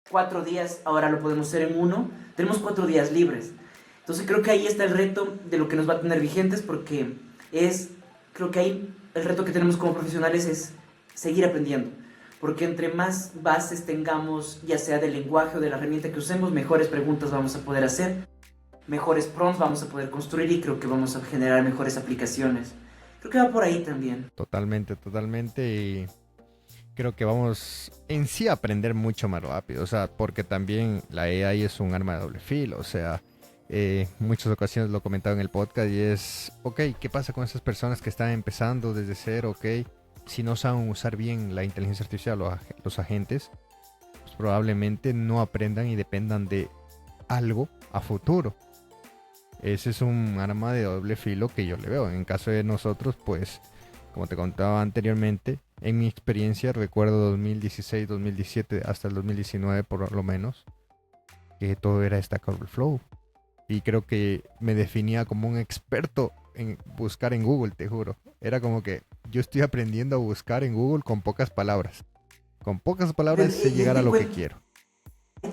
Speaker 2: 4 días, ahora lo podemos hacer en uno. Tenemos 4 días libres. Entonces creo que ahí está el reto de lo que nos va a tener vigentes, porque creo que ahí el reto que tenemos como profesionales es seguir aprendiendo. Porque entre más bases tengamos, ya sea del lenguaje o de la herramienta que usemos, mejores preguntas vamos a poder hacer, mejores prompts vamos a poder construir y creo que vamos a generar mejores aplicaciones. Creo que va por ahí también.
Speaker 1: Totalmente, totalmente. Y creo que vamos en sí a aprender mucho más rápido. O sea, porque también la AI es un arma de doble filo. O sea, muchas ocasiones lo he comentado en el podcast y es, ok, ¿qué pasa con esas personas que están empezando desde cero? Ok, si no saben usar bien la inteligencia artificial o los agentes, pues probablemente no aprendan y dependan de algo a futuro. Ese es un arma de doble filo que yo le veo. En caso de nosotros, pues, como te contaba anteriormente, en mi experiencia, recuerdo 2016, 2017, hasta el 2019 por lo menos, que todo era Stack Overflow. Y creo que me definía como un experto en buscar en Google, te juro. Era como que yo estoy aprendiendo a buscar en Google con pocas palabras. Con pocas palabras sé llegar a lo que quiero.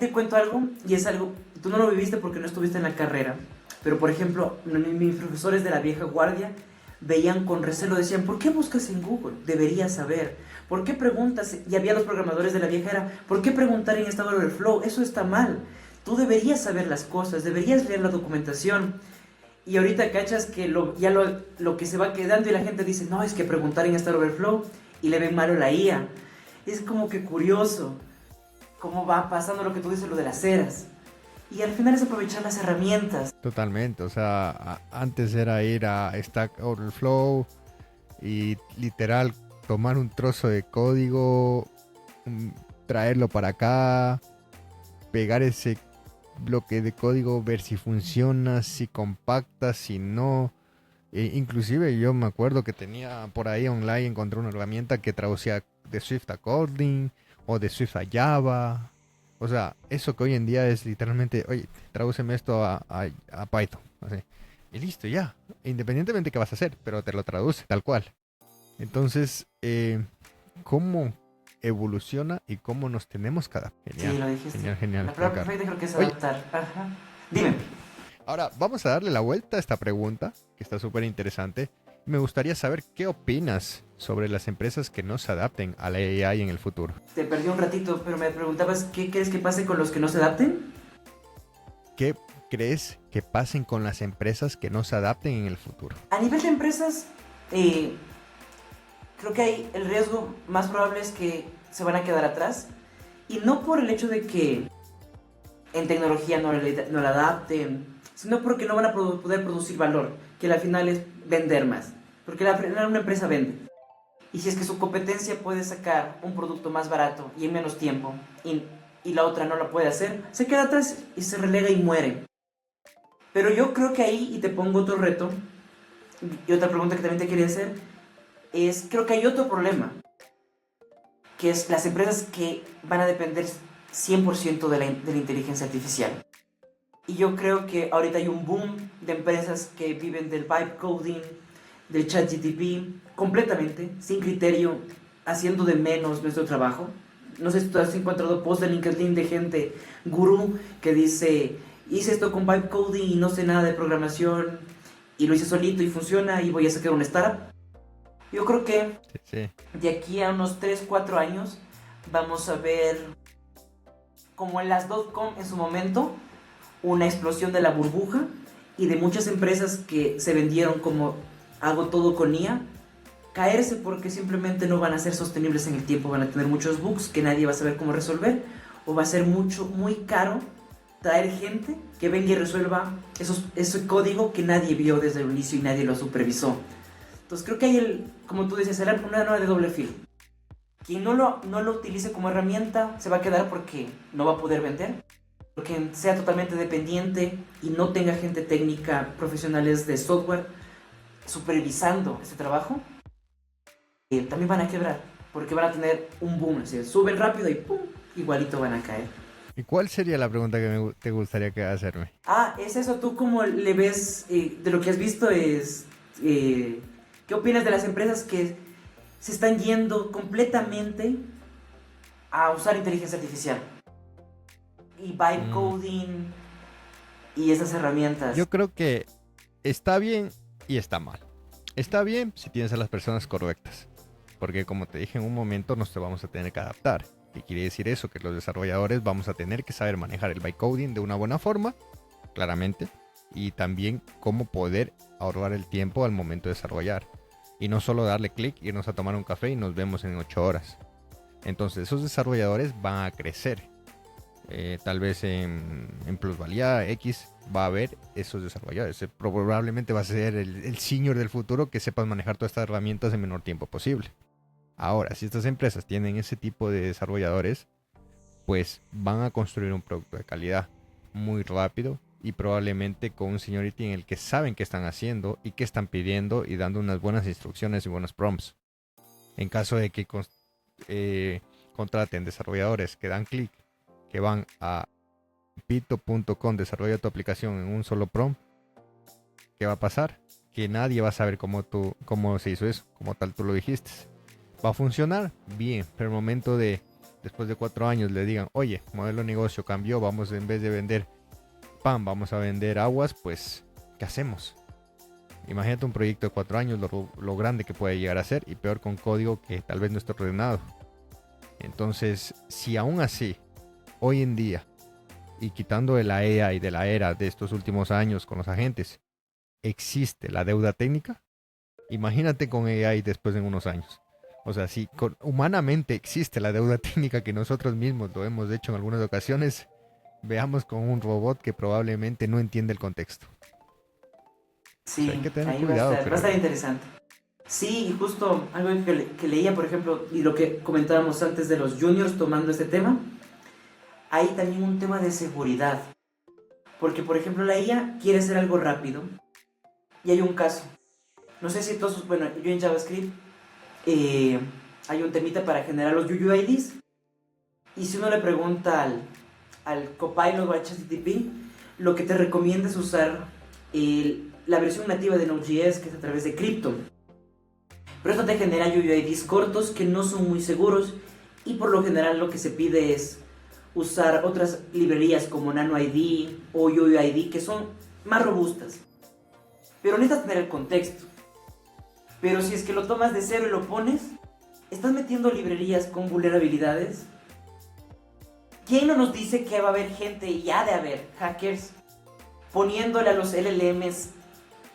Speaker 2: Te cuento algo, y es algo, tú no lo viviste porque no estuviste en la carrera, pero por ejemplo, mis profesores de la vieja guardia veían con recelo, decían, ¿por qué buscas en Google? Deberías saber. ¿Por qué preguntas? Y había los programadores de la vieja era, ¿por qué preguntar en Stack Overflow? Eso está mal. Tú deberías saber las cosas, deberías leer la documentación. Y ahorita cachas que lo que se va quedando y la gente dice, no, es que preguntar en Stack Overflow y le ven malo la IA. Es como que curioso cómo va pasando lo que tú dices, lo de las eras. Y al final es aprovechar las herramientas.
Speaker 1: Totalmente, o sea, antes era ir a Stack Overflow y literal tomar un trozo de código, traerlo para acá, pegar ese bloque de código, ver si funciona, si compacta, si no. Inclusive yo me acuerdo que tenía por ahí online, encontré una herramienta que traducía de Swift a Kotlin o de Swift a Java. O sea, eso que hoy en día es literalmente, oye, tradúceme esto a Python. Así. Y listo, ya. Independientemente de qué vas a hacer, pero te lo traduce tal cual. Entonces, ¿cómo evoluciona y cómo nos tenemos que adaptar?
Speaker 2: Genial, sí, lo dijiste.
Speaker 1: Genial, genial.
Speaker 2: La palabra perfecta creo que es adaptar. Ajá. Dime.
Speaker 1: Ahora, vamos a darle la vuelta a esta pregunta, que está súper interesante. Me gustaría saber qué opinas sobre las empresas que no se adapten a la AI en el futuro.
Speaker 2: Te perdí un ratito, pero me preguntabas qué crees que pase con los que no se adapten.
Speaker 1: ¿Qué crees que pasen con las empresas que no se adapten en el futuro?
Speaker 2: A nivel de empresas, creo que ahí el riesgo más probable es que se van a quedar atrás. Y no por el hecho de que en tecnología no la adapten, sino porque no van a poder producir valor, que al final es vender más. Porque una empresa vende. Y si es que su competencia puede sacar un producto más barato y en menos tiempo, y la otra no lo puede hacer, se queda atrás y se relega y muere. Pero yo creo que ahí, y te pongo otro reto, y otra pregunta que también te quería hacer, es, creo que hay otro problema, que es las empresas que van a depender 100% de la inteligencia artificial. Y yo creo que ahorita hay un boom de empresas que viven del vibe coding, del chat GTP, completamente, sin criterio, haciendo de menos nuestro trabajo. No sé si tú has encontrado posts de LinkedIn de gente gurú que dice, hice esto con vibe coding y no sé nada de programación, y lo hice solito y funciona y voy a sacar una startup. Yo creo que
Speaker 1: Sí.
Speaker 2: de aquí a unos 3, 4 años vamos a ver, como en las .com en su momento, una explosión de la burbuja y de muchas empresas que se vendieron como hago todo con IA, caerse porque simplemente no van a ser sostenibles en el tiempo, van a tener muchos bugs que nadie va a saber cómo resolver, o va a ser muy caro traer gente que venga y resuelva ese código que nadie vio desde el inicio y nadie lo supervisó. Entonces creo que hay, como tú dices, una nueva de doble filo. Quien no lo utilice como herramienta se va a quedar porque no va a poder vender. Porque sea totalmente dependiente y no tenga gente técnica, profesionales de software supervisando ese trabajo, también van a quebrar. Porque van a tener un boom, así, suben rápido y ¡pum! Igualito van a caer.
Speaker 1: ¿Y cuál sería la pregunta que te gustaría hacerme?
Speaker 2: Es eso. ¿Tú cómo le ves, de lo que has visto es... ¿qué opinas de las empresas que se están yendo completamente a usar inteligencia artificial? Y vibe coding y esas herramientas.
Speaker 1: Yo creo que está bien y está mal. Está bien si tienes a las personas correctas. Porque como te dije en un momento, nos vamos a tener que adaptar. ¿Qué quiere decir eso? Que los desarrolladores vamos a tener que saber manejar el bytecoding de una buena forma, claramente. Y también cómo poder ahorrar el tiempo al momento de desarrollar. Y no solo darle clic, irnos a tomar un café y nos vemos en 8 horas. Entonces esos desarrolladores van a crecer. Tal vez en plusvalía X va a haber esos desarrolladores. Probablemente va a ser el senior del futuro que sepa manejar todas estas herramientas en menor tiempo posible. Ahora, si estas empresas tienen ese tipo de desarrolladores, pues van a construir un producto de calidad muy rápido y probablemente con un seniority en el que saben qué están haciendo y qué están pidiendo y dando unas buenas instrucciones y buenos prompts. En caso de que contraten desarrolladores que dan clic, que van a pito.com, desarrolla tu aplicación en un solo prompt, ¿qué va a pasar? Que nadie va a saber cómo se hizo eso, como tal tú lo dijiste. ¿Va a funcionar? Bien, pero el momento de, después de 4 años, le digan, oye, modelo de negocio cambió, vamos en vez de vender pan, vamos a vender aguas, pues, ¿qué hacemos? Imagínate un proyecto de 4 años, lo grande que puede llegar a ser, y peor con código que tal vez no esté ordenado. Entonces, si aún así, hoy en día, y quitando de la AI y de la era de estos últimos años con los agentes, existe la deuda técnica, imagínate con AI después de unos años. O sea, si humanamente existe la deuda técnica que nosotros mismos lo hemos hecho en algunas ocasiones, veamos con un robot que probablemente no entiende el contexto.
Speaker 2: Sí,
Speaker 1: o sea, hay que tener
Speaker 2: ahí
Speaker 1: cuidado.
Speaker 2: va a estar interesante. Sí, y justo algo que leía, por ejemplo, y lo que comentábamos antes de los juniors tomando este tema, hay también un tema de seguridad. Porque, por ejemplo, la IA quiere hacer algo rápido y hay un caso. No sé si todos, bueno, yo en JavaScript hay un temita para generar los UUIDs. Y si uno le pregunta al Copilot o al ChatGPT, lo que te recomienda es usar la versión nativa de Node.js, que es a través de Crypto. Pero esto te genera UUIDs cortos que no son muy seguros y por lo general lo que se pide es usar otras librerías como NanoID o UUID que son más robustas. Pero necesitas tener el contexto. Pero si es que lo tomas de cero y lo pones, estás metiendo librerías con vulnerabilidades. ¿Quién no nos dice que va a haber gente, y ha de haber hackers, poniéndole a los LLMs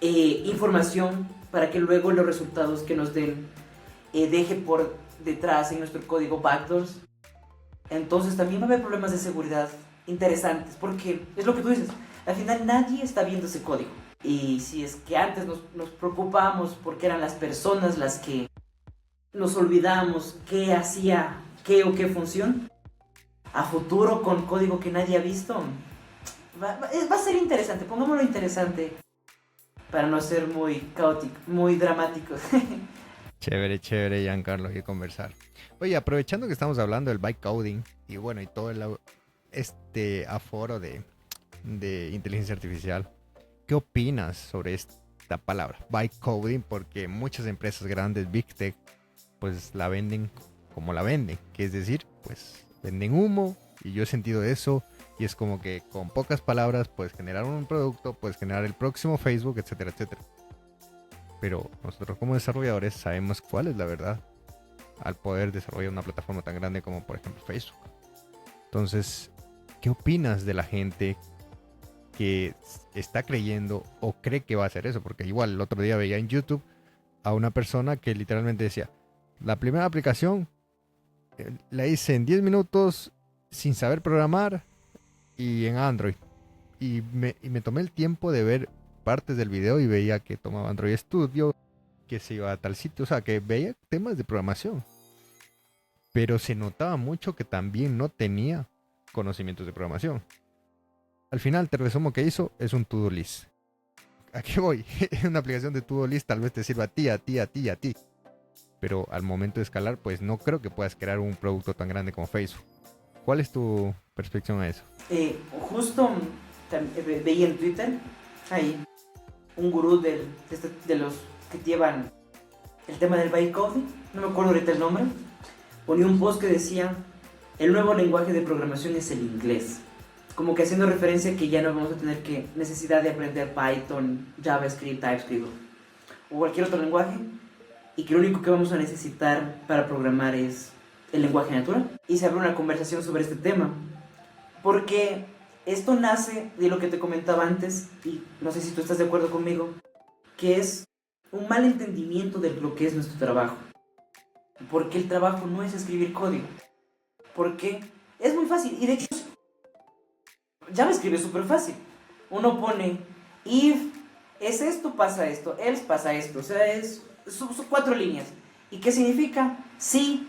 Speaker 2: información para que luego los resultados que nos den deje por detrás en nuestro código backdoors, entonces también va a haber problemas de seguridad interesantes, porque es lo que tú dices, al final nadie está viendo ese código. Y si es que antes nos preocupábamos porque eran las personas las que nos olvidamos qué hacía qué o qué función, a futuro con código que nadie ha visto, va a ser interesante, pongámoslo interesante, para no ser muy caótico, muy dramáticos.
Speaker 1: Chévere, chévere, Giancarlo, que conversar. Oye, aprovechando que estamos hablando del bytecoding y bueno, y todo este aforo de inteligencia artificial, ¿qué opinas sobre esta palabra, bytecoding? Porque muchas empresas grandes, Big Tech, pues la venden como la venden, que es decir, pues venden humo, y yo he sentido eso, y es como que con pocas palabras puedes generar un producto, puedes generar el próximo Facebook, etcétera, etcétera. Pero nosotros como desarrolladores sabemos cuál es la verdad al poder desarrollar una plataforma tan grande como por ejemplo Facebook. Entonces, ¿qué opinas de la gente que está creyendo o cree que va a hacer eso? Porque igual el otro día veía en YouTube a una persona que literalmente decía, la primera aplicación la hice en 10 minutos sin saber programar y en Android. Y me tomé el tiempo de ver partes del video y veía que tomaba Android Studio, que se iba a tal sitio, o sea, que veía temas de programación. Pero se notaba mucho que también no tenía conocimientos de programación. Al final, te resumo que hizo, es un to-do list. ¿A qué voy? Una aplicación de to-do list tal vez te sirva a ti, a ti, a ti, a ti. Pero al momento de escalar, pues no creo que puedas crear un producto tan grande como Facebook. ¿Cuál es tu perspectiva a eso?
Speaker 2: Justo veía en Twitter, ahí, un gurú de los que llevan el tema del bytecoding, no me acuerdo ahorita el nombre, ponía un post que decía, el nuevo lenguaje de programación es el inglés. Como que haciendo referencia a que ya no vamos a tener necesidad de aprender Python, JavaScript, TypeScript o cualquier otro lenguaje, y que lo único que vamos a necesitar para programar es el lenguaje natural. Y se abre una conversación sobre este tema, porque esto nace de lo que te comentaba antes, y no sé si tú estás de acuerdo conmigo, que es un mal entendimiento de lo que es nuestro trabajo. Porque el trabajo no es escribir código, porque es muy fácil, y de hecho JavaScript es súper fácil. Uno pone if es esto, pasa esto, else pasa esto, o sea, son 4 líneas. ¿Y qué significa? Si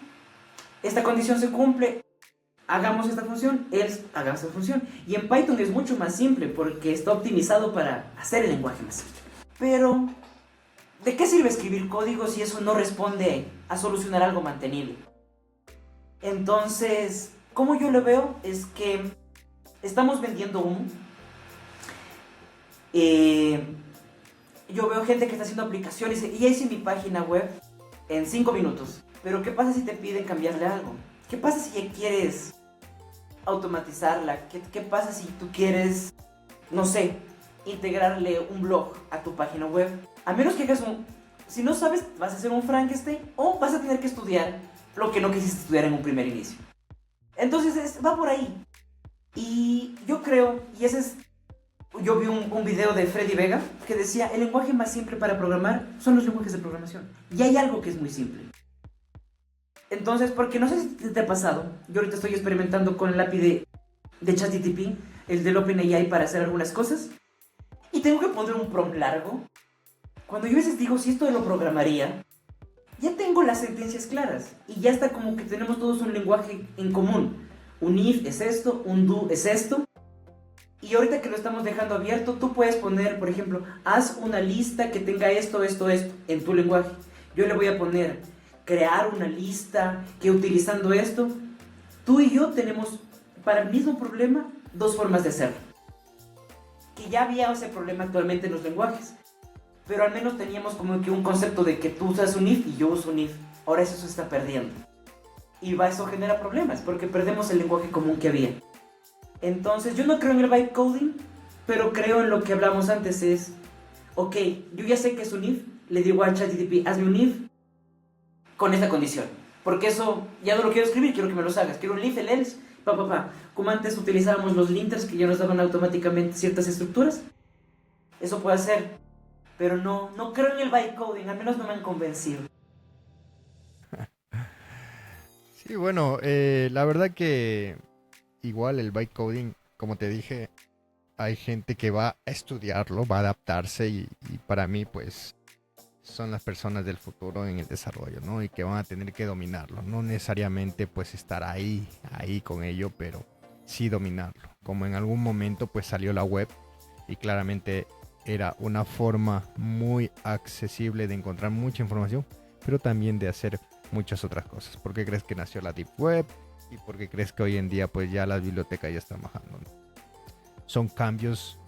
Speaker 2: esta condición se cumple, hagamos esta función, else, hagamos esta función. Y en Python es mucho más simple porque está optimizado para hacer el lenguaje más simple. Pero, ¿de qué sirve escribir código si eso no responde a solucionar algo mantenible? Entonces, como yo lo veo es que estamos vendiendo humo. Yo veo gente que está haciendo aplicaciones y ya hice mi página web en 5 minutos. Pero ¿qué pasa si te piden cambiarle algo? ¿Qué pasa si ya quieres automatizarla? ¿Qué pasa si tú quieres, no sé, integrarle un blog a tu página web? A menos que hagas si no sabes, vas a hacer un Frankenstein o vas a tener que estudiar lo que no quisiste estudiar en un primer inicio. Entonces va por ahí. Y yo creo, yo vi un video de Freddy Vega que decía, el lenguaje más simple para programar son los lenguajes de programación. Y hay algo que es muy simple. Entonces, porque no sé si te ha pasado, yo ahorita estoy experimentando con el API de ChatGPT, el del OpenAI, para hacer algunas cosas, y tengo que poner un prompt largo. Cuando yo a veces digo, si esto lo programaría, ya tengo las sentencias claras, y ya está como que tenemos todos un lenguaje en común. Un if es esto, un do es esto. Y ahorita que lo estamos dejando abierto, tú puedes poner, por ejemplo, haz una lista que tenga esto, esto, esto, en tu lenguaje. Yo le voy a poner, crear una lista que utilizando esto, tú y yo tenemos para el mismo problema 2 formas de hacerlo. Que ya había ese problema actualmente en los lenguajes, pero al menos teníamos como que un concepto de que tú usas un if y yo uso un if. Ahora eso se está perdiendo. Y eso genera problemas, porque perdemos el lenguaje común que había. Entonces, yo no creo en el bytecoding, pero creo en lo que hablamos antes, es, ok, yo ya sé que es un if, le digo a ChatGPT, hazme un if con esta condición. Porque eso ya no lo quiero escribir, quiero que me los hagas. Quiero un if, el else, Como antes utilizábamos los linters que ya nos daban automáticamente ciertas estructuras. Eso puede hacer, pero no creo en el bytecoding, al menos no me han convencido.
Speaker 1: Sí, bueno, la verdad que igual el bytecoding, como te dije, hay gente que va a estudiarlo, va a adaptarse y para mí pues son las personas del futuro en el desarrollo, ¿no? Y que van a tener que dominarlo, no necesariamente pues estar ahí con ello, pero sí dominarlo. Como en algún momento pues salió la web y claramente era una forma muy accesible de encontrar mucha información, pero también de hacer muchas otras cosas. ¿Por qué crees que nació la Deep Web? ¿Y por qué crees que hoy en día pues ya las bibliotecas ya están bajando, ¿no? Son cambios,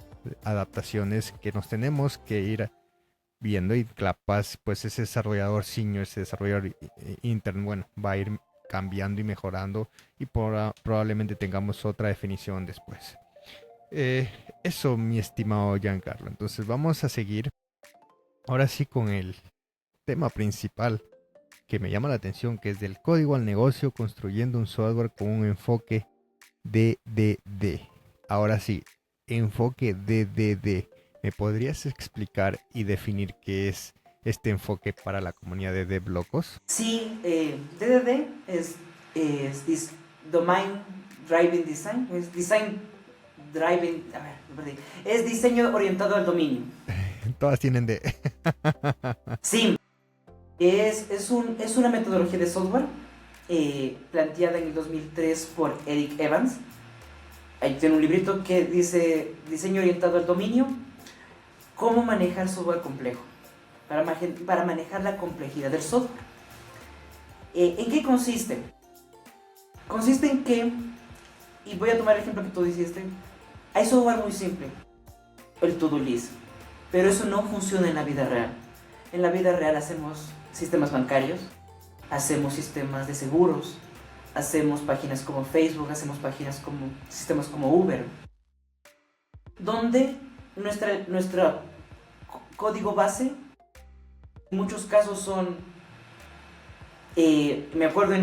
Speaker 1: adaptaciones que nos tenemos que ir viendo y capaz pues ese desarrollador senior, ese desarrollador intern, bueno, va a ir cambiando y mejorando y probablemente tengamos otra definición después. Eh, Eso, mi estimado Giancarlo. Entonces vamos a seguir ahora sí con el tema principal que me llama la atención, que es del código al negocio, construyendo un software con un enfoque DDD. Ahora sí, enfoque DDD. ¿Me podrías explicar y definir qué es este enfoque para la comunidad de DevLocos?
Speaker 2: Sí, DDD Domain Driving Design, es Design Driving, a ver, me perdí. Es diseño orientado al dominio.
Speaker 1: Todas tienen D.
Speaker 2: Sí, es una metodología de software planteada en el 2003 por Eric Evans. Ahí tiene un librito que dice diseño orientado al dominio, cómo manejar software complejo, para manejar la complejidad del software. ¿En qué consiste? Consiste en que, y voy a tomar el ejemplo que tú dijiste, hay software muy simple, el to-do list, pero eso no funciona en la vida real. En la vida real hacemos sistemas bancarios, hacemos sistemas de seguros, hacemos páginas como Facebook, hacemos sistemas como Uber, donde nuestro código base en muchos casos son, me acuerdo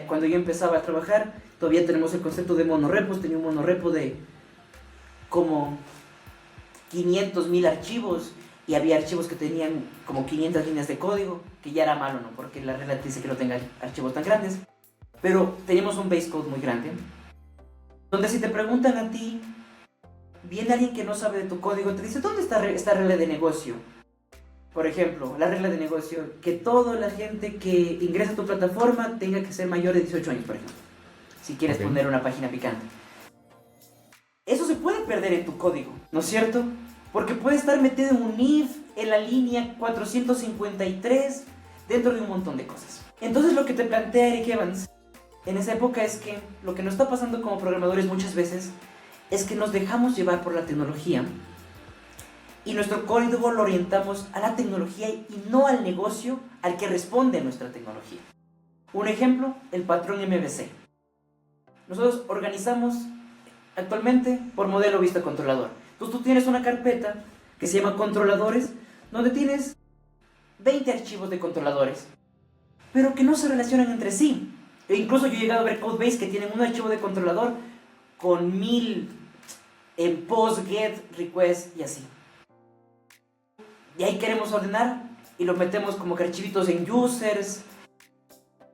Speaker 2: cuando yo empezaba a trabajar, todavía tenemos el concepto de monorepos. Tenía un monorepo de como 500,000 archivos y había archivos que tenían como 500 líneas de código, que ya era malo, ¿no? Porque la regla dice que no tenga archivos tan grandes, pero teníamos un base code muy grande, donde si te preguntan a ti, viene alguien que no sabe de tu código, te dice, ¿dónde está esta regla de negocio? Por ejemplo, la regla de negocio, que toda la gente que ingresa a tu plataforma tenga que ser mayor de 18 años, por ejemplo, si quieres poner una página picante. Eso se puede perder en tu código, ¿no es cierto? Porque puede estar metido en un if, en la línea 453, dentro de un montón de cosas. Entonces lo que te plantea Eric Evans en esa época es que lo que nos está pasando como programadores muchas veces es que nos dejamos llevar por la tecnología y nuestro código lo orientamos a la tecnología y no al negocio al que responde nuestra tecnología. Un ejemplo, el patrón MVC. Nosotros organizamos actualmente por modelo vista controlador. Entonces tú tienes una carpeta que se llama controladores, donde tienes 20 archivos de controladores, pero que no se relacionan entre sí. E incluso yo he llegado a ver codebase que tienen un archivo de controlador con 1000 en post, get, request y así. Y ahí queremos ordenar y lo metemos como que archivitos en users,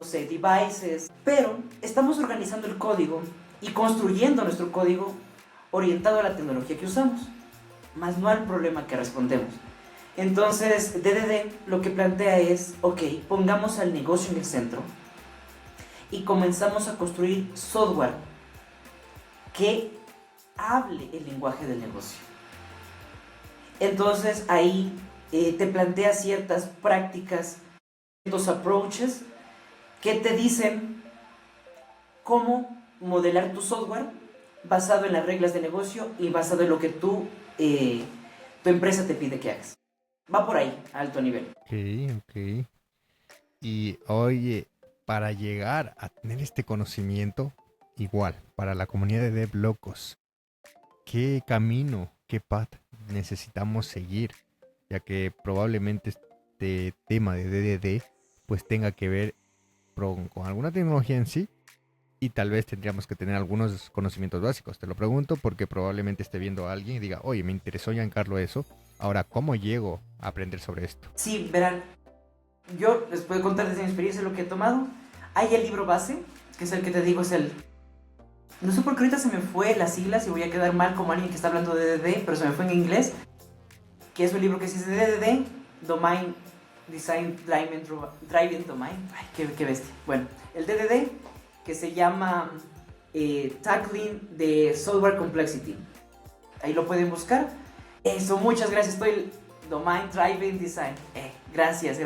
Speaker 2: no sé, devices. Pero estamos organizando el código y construyendo nuestro código orientado a la tecnología que usamos, más no al problema que respondemos. Entonces, DDD lo que plantea es, ok, pongamos al negocio en el centro y comenzamos a construir software que hable el lenguaje del negocio. Entonces, ahí te plantea ciertas prácticas, ciertos approaches que te dicen cómo modelar tu software basado en las reglas de negocio y basado en lo que tu empresa te pide que hagas. Va por ahí, a alto nivel.
Speaker 1: Ok. Y oye, para llegar a tener este conocimiento, igual, para la comunidad de DevLocos, ¿qué camino, qué path necesitamos seguir? Ya que probablemente este tema de DDD pues tenga que ver con alguna tecnología en sí y tal vez tendríamos que tener algunos conocimientos básicos. Te lo pregunto porque probablemente esté viendo a alguien y diga, oye, me interesó Giancarlo eso, ahora, ¿cómo llego a aprender sobre esto?
Speaker 2: Sí, verán, yo les puedo contar desde mi experiencia lo que he tomado. Hay el libro base, que es el que te digo, es el... No sé por qué ahorita se me fue las siglas y voy a quedar mal como alguien que está hablando de DDD, pero se me fue en inglés, que es un libro que dice DDD, Domain Design Driving Domain. Ay, qué bestia. Bueno, el DDD, que se llama Tackling the Software Complexity. Ahí lo pueden buscar. Eso, muchas gracias. Estoy Domain Driving Design. Gracias.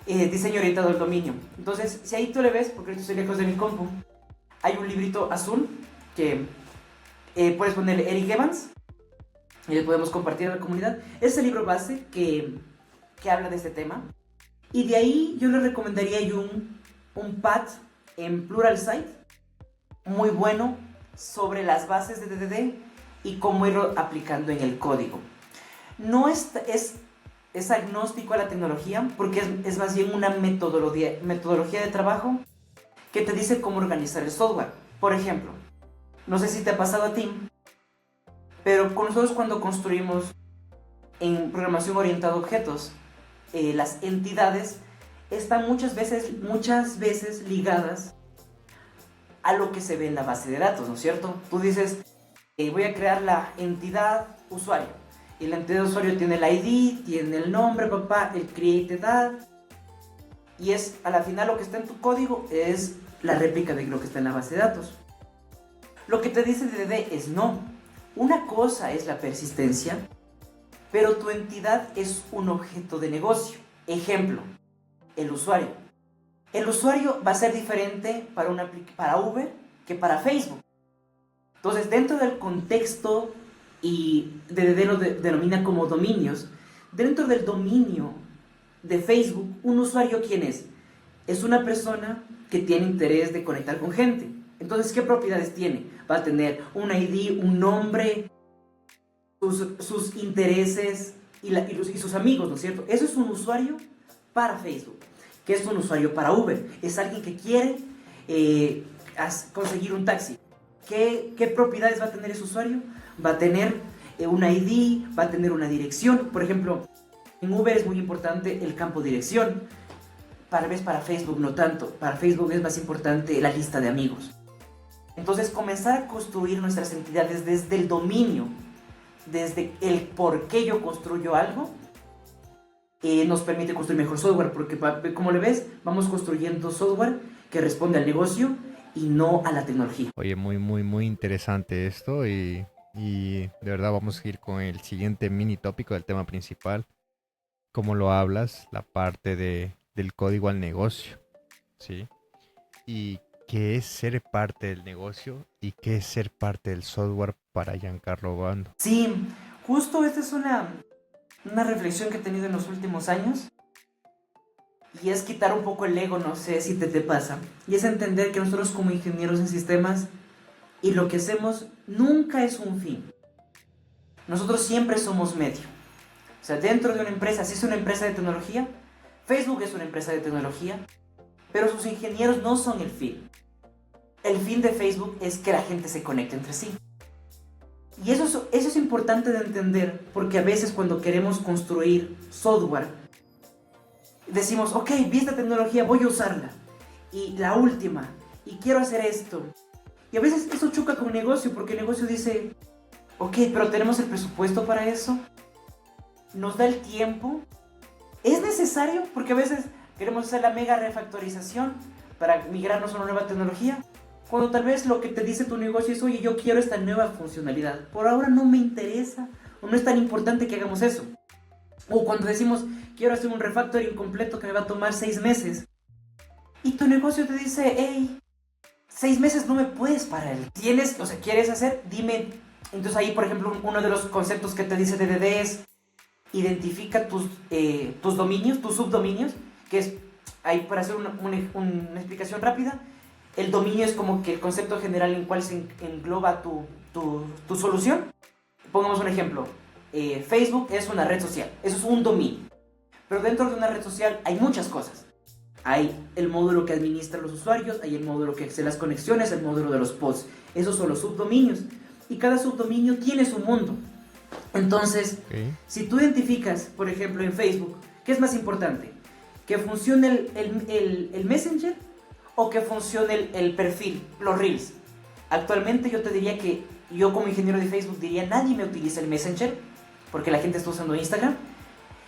Speaker 2: Diseño orientado al dominio. Entonces, si ahí tú le ves, porque ahorita estoy lejos de mi compu, hay un librito azul que puedes ponerle Eric Evans y le podemos compartir a la comunidad. Es el libro base que habla de este tema. Y de ahí yo le recomendaría un pad en Pluralsight, muy bueno, sobre las bases de DDD y cómo irlo aplicando en el código. No es agnóstico a la tecnología, porque es más bien una metodología de trabajo que te dice cómo organizar el software. Por ejemplo, no sé si te ha pasado a ti, pero con nosotros cuando construimos en programación orientada a objetos, las entidades están muchas veces ligadas a lo que se ve en la base de datos, ¿no es cierto? Tú dices, voy a crear la entidad usuario, y la entidad usuario tiene el ID, tiene el nombre, el created add, y a la final lo que está en tu código es la réplica de lo que está en la base de datos. Lo que te dice DDD es no. Una cosa es la persistencia, pero tu entidad es un objeto de negocio. Ejemplo, el usuario. El usuario va a ser diferente para Uber que para Facebook. Entonces, dentro del contexto, y DDD lo denomina como dominios, dentro del dominio de Facebook, un usuario, ¿quién es? Es una persona que tiene interés de conectar con gente. Entonces, ¿qué propiedades tiene? Va a tener un ID, un nombre, sus intereses y sus amigos, ¿no es cierto? Eso es un usuario para Facebook. ¿Qué es un usuario para Uber? Es alguien que quiere conseguir un taxi. ¿Qué propiedades va a tener ese usuario? Va a tener un ID, va a tener una dirección. Por ejemplo, en Uber es muy importante el campo dirección. Tal vez para Facebook no tanto. Para Facebook es más importante la lista de amigos. Entonces, comenzar a construir nuestras entidades desde el dominio, desde el por qué yo construyo algo, nos permite construir mejor software, porque como le ves, vamos construyendo software que responde al negocio y no a la tecnología.
Speaker 1: Oye, muy interesante esto y de verdad vamos a ir con el siguiente mini tópico del tema principal. Cómo lo hablas, la parte del código al negocio, ¿sí? Y qué es ser parte del negocio y qué es ser parte del software para Giancarlo Bando.
Speaker 2: Sí, justo esta es una reflexión que he tenido en los últimos años, y es quitar un poco el ego, no sé si te pasa, y es entender que nosotros como ingenieros en sistemas y lo que hacemos nunca es un fin. Nosotros siempre somos medio. O sea, dentro de una empresa, si es una empresa de tecnología, Facebook es una empresa de tecnología, pero sus ingenieros no son el fin. El fin de Facebook es que la gente se conecte entre sí. Y eso es importante de entender, porque a veces cuando queremos construir software, decimos, ok, vi esta tecnología, voy a usarla. Y la última, y quiero hacer esto. Y a veces eso choca con el negocio, porque el negocio dice, ok, pero tenemos el presupuesto para eso, nos da el tiempo. ¿Es necesario? Porque a veces queremos hacer la mega refactorización para migrarnos a una nueva tecnología, cuando tal vez lo que te dice tu negocio es, oye, yo quiero esta nueva funcionalidad, por ahora no me interesa, o no es tan importante que hagamos eso. O cuando decimos, quiero hacer un refactoring completo que me va a tomar 6 meses, y tu negocio te dice, hey, 6 meses no me puedes parar. ¿Quieres hacer? Dime. Entonces ahí, por ejemplo, uno de los conceptos que te dice DDD es, identifica tus dominios, tus subdominios, que es, ahí para hacer una explicación rápida, el dominio es como que el concepto general en cual se engloba tu solución. Pongamos un ejemplo, Facebook es una red social, eso es un dominio, pero dentro de una red social hay muchas cosas. Hay el módulo que administra los usuarios, hay el módulo que hace las conexiones, el módulo de los posts, esos son los subdominios, y cada subdominio tiene su mundo. Entonces, si tú identificas, por ejemplo, en Facebook, ¿qué es más importante? ¿Que funcione el Messenger o que funcione el perfil, los Reels? Actualmente yo te diría que yo como ingeniero de Facebook diría nadie me utiliza el Messenger porque la gente está usando Instagram.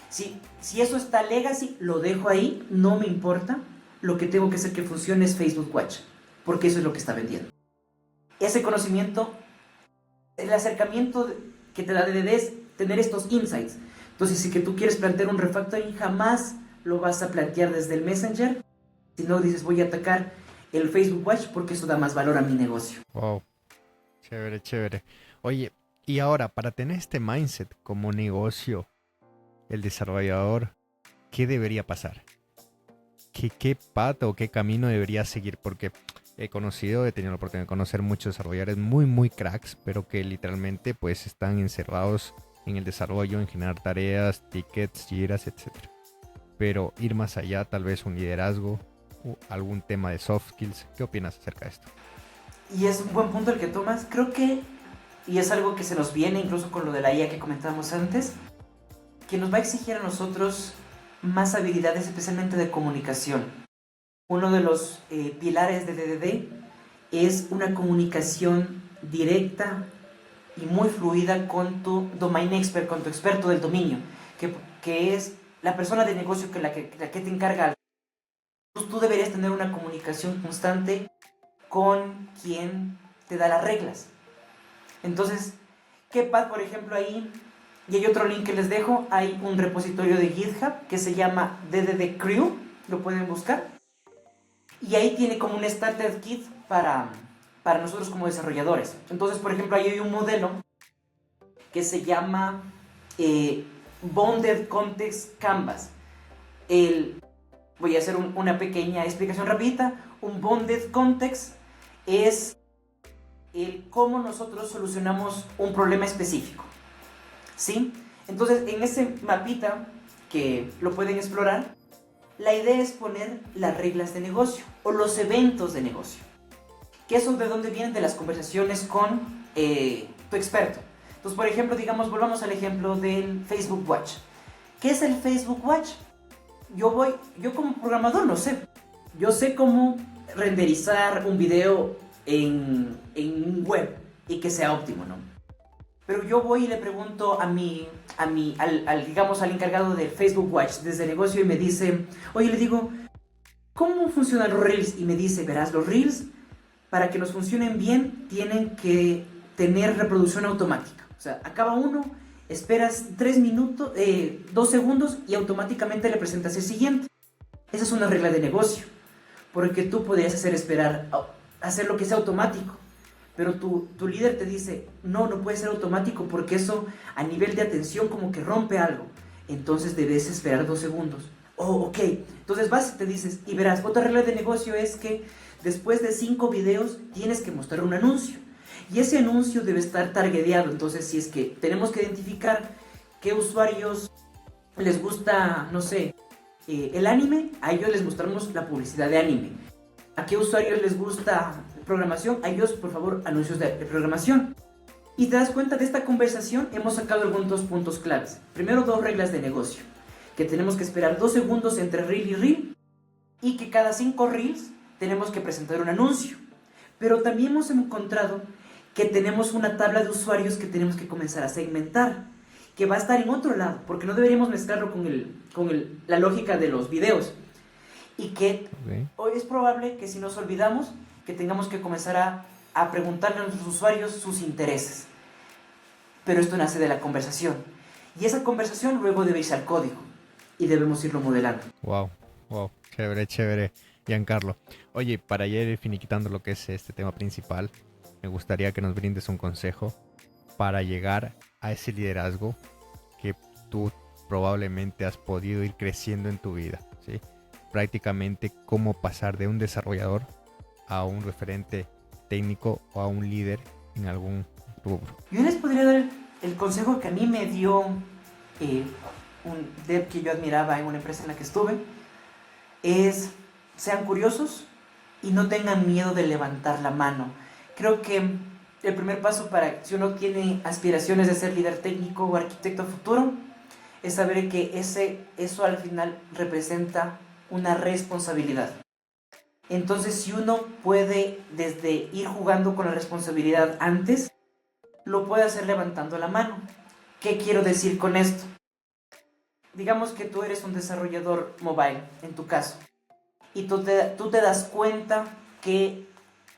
Speaker 2: Si eso está legacy, lo dejo ahí, no me importa. Lo que tengo que hacer que funcione es Facebook Watch, porque eso es lo que está vendiendo. Ese conocimiento, el acercamiento que te da DDD es tener estos insights. Entonces, si que tú quieres plantear un refactoring, jamás lo vas a plantear desde el Messenger. Si no, dices, voy a atacar el Facebook Watch porque eso da más valor a mi negocio.
Speaker 1: Wow, chévere, chévere. Oye, y ahora, para tener este mindset como negocio, el desarrollador, ¿qué debería pasar? ¿Qué pato o qué camino debería seguir? Porque he tenido la oportunidad de conocer muchos desarrolladores muy cracks, pero que literalmente pues están encerrados en el desarrollo, en generar tareas, tickets, giras, etc. Pero ir más allá, tal vez un liderazgo, algún tema de soft skills. ¿Qué opinas acerca de esto?
Speaker 2: Y es un buen punto el que tomas. Creo que, y es algo que se nos viene incluso con lo de la IA que comentábamos antes, que nos va a exigir a nosotros más habilidades, especialmente de comunicación. Uno de los pilares de DDD es una comunicación directa y muy fluida con tu domain expert, con tu experto del dominio, que es la persona de negocio la que te encarga. Tú deberías tener una comunicación constante con quien te da las reglas. Entonces, KePad, por ejemplo, ahí, y hay otro link que les dejo, hay un repositorio de GitHub que se llama DDD Crew, lo pueden buscar, y ahí tiene como un starter kit para nosotros como desarrolladores. Entonces, por ejemplo, ahí hay un modelo que se llama Bounded Context Canvas. Voy a hacer una pequeña explicación rapidita. Un Bounded Context es cómo nosotros solucionamos un problema específico, ¿sí? Entonces, en ese mapita que lo pueden explorar, la idea es poner las reglas de negocio o los eventos de negocio. Que eso de dónde vienen, de las conversaciones con tu experto. Entonces, por ejemplo, digamos, volvamos al ejemplo del Facebook Watch. ¿Qué es el Facebook Watch? Yo como programador no sé. Yo sé cómo renderizar un video en web y que sea óptimo, ¿no? Pero yo voy y le pregunto al encargado de Facebook Watch desde el negocio y me dice, oye, le digo, ¿cómo funcionan los Reels? Y me dice, verás, los Reels, para que nos funcionen bien, tienen que tener reproducción automática. O sea, acaba uno, esperas 2 segundos y automáticamente le presentas el siguiente. Esa es una regla de negocio, porque tú podrías hacer lo que sea automático. Pero tu líder te dice, no puede ser automático porque eso a nivel de atención como que rompe algo. Entonces debes esperar 2 segundos. Oh, ok. Entonces vas y te dices, y verás, otra regla de negocio es que después de 5 videos tienes que mostrar un anuncio. Y ese anuncio debe estar targeteado. Entonces, si es que tenemos que identificar qué usuarios les gusta, no sé, el anime, a ellos les mostramos la publicidad de anime. ¿A qué usuarios les gusta programación? A ellos, por favor, anuncios de programación. Y te das cuenta de esta conversación, hemos sacado algunos puntos claves. Primero, 2 reglas de negocio. Que tenemos que esperar 2 segundos entre reel y reel. Y que cada 5 reels tenemos que presentar un anuncio. Pero también hemos encontrado que tenemos una tabla de usuarios que tenemos que comenzar a segmentar. Que va a estar en otro lado, porque no deberíamos mezclarlo con la lógica de los videos. Y que hoy es probable que si nos olvidamos, que tengamos que comenzar a preguntarle a nuestros usuarios sus intereses. Pero esto nace de la conversación. Y esa conversación luego debe irse al código. Y debemos irlo modelando.
Speaker 1: Wow. Chévere, Giancarlo. Oye, para ya ir finiquitando lo que es este tema principal, me gustaría que nos brindes un consejo para llegar a ese liderazgo que tú probablemente has podido ir creciendo en tu vida, ¿sí? Prácticamente cómo pasar de un desarrollador a un referente técnico o a un líder en algún rubro.
Speaker 2: Yo les podría dar el consejo que a mí me dio un dev que yo admiraba en una empresa en la que estuve, es sean curiosos y no tengan miedo de levantar la mano. Creo que el primer paso para si uno tiene aspiraciones de ser líder técnico o arquitecto futuro es saber que eso al final representa una responsabilidad. Entonces, si uno puede desde ir jugando con la responsabilidad antes, lo puede hacer levantando la mano. ¿Qué quiero decir con esto? Digamos que tú eres un desarrollador mobile, en tu caso, y tú te das cuenta que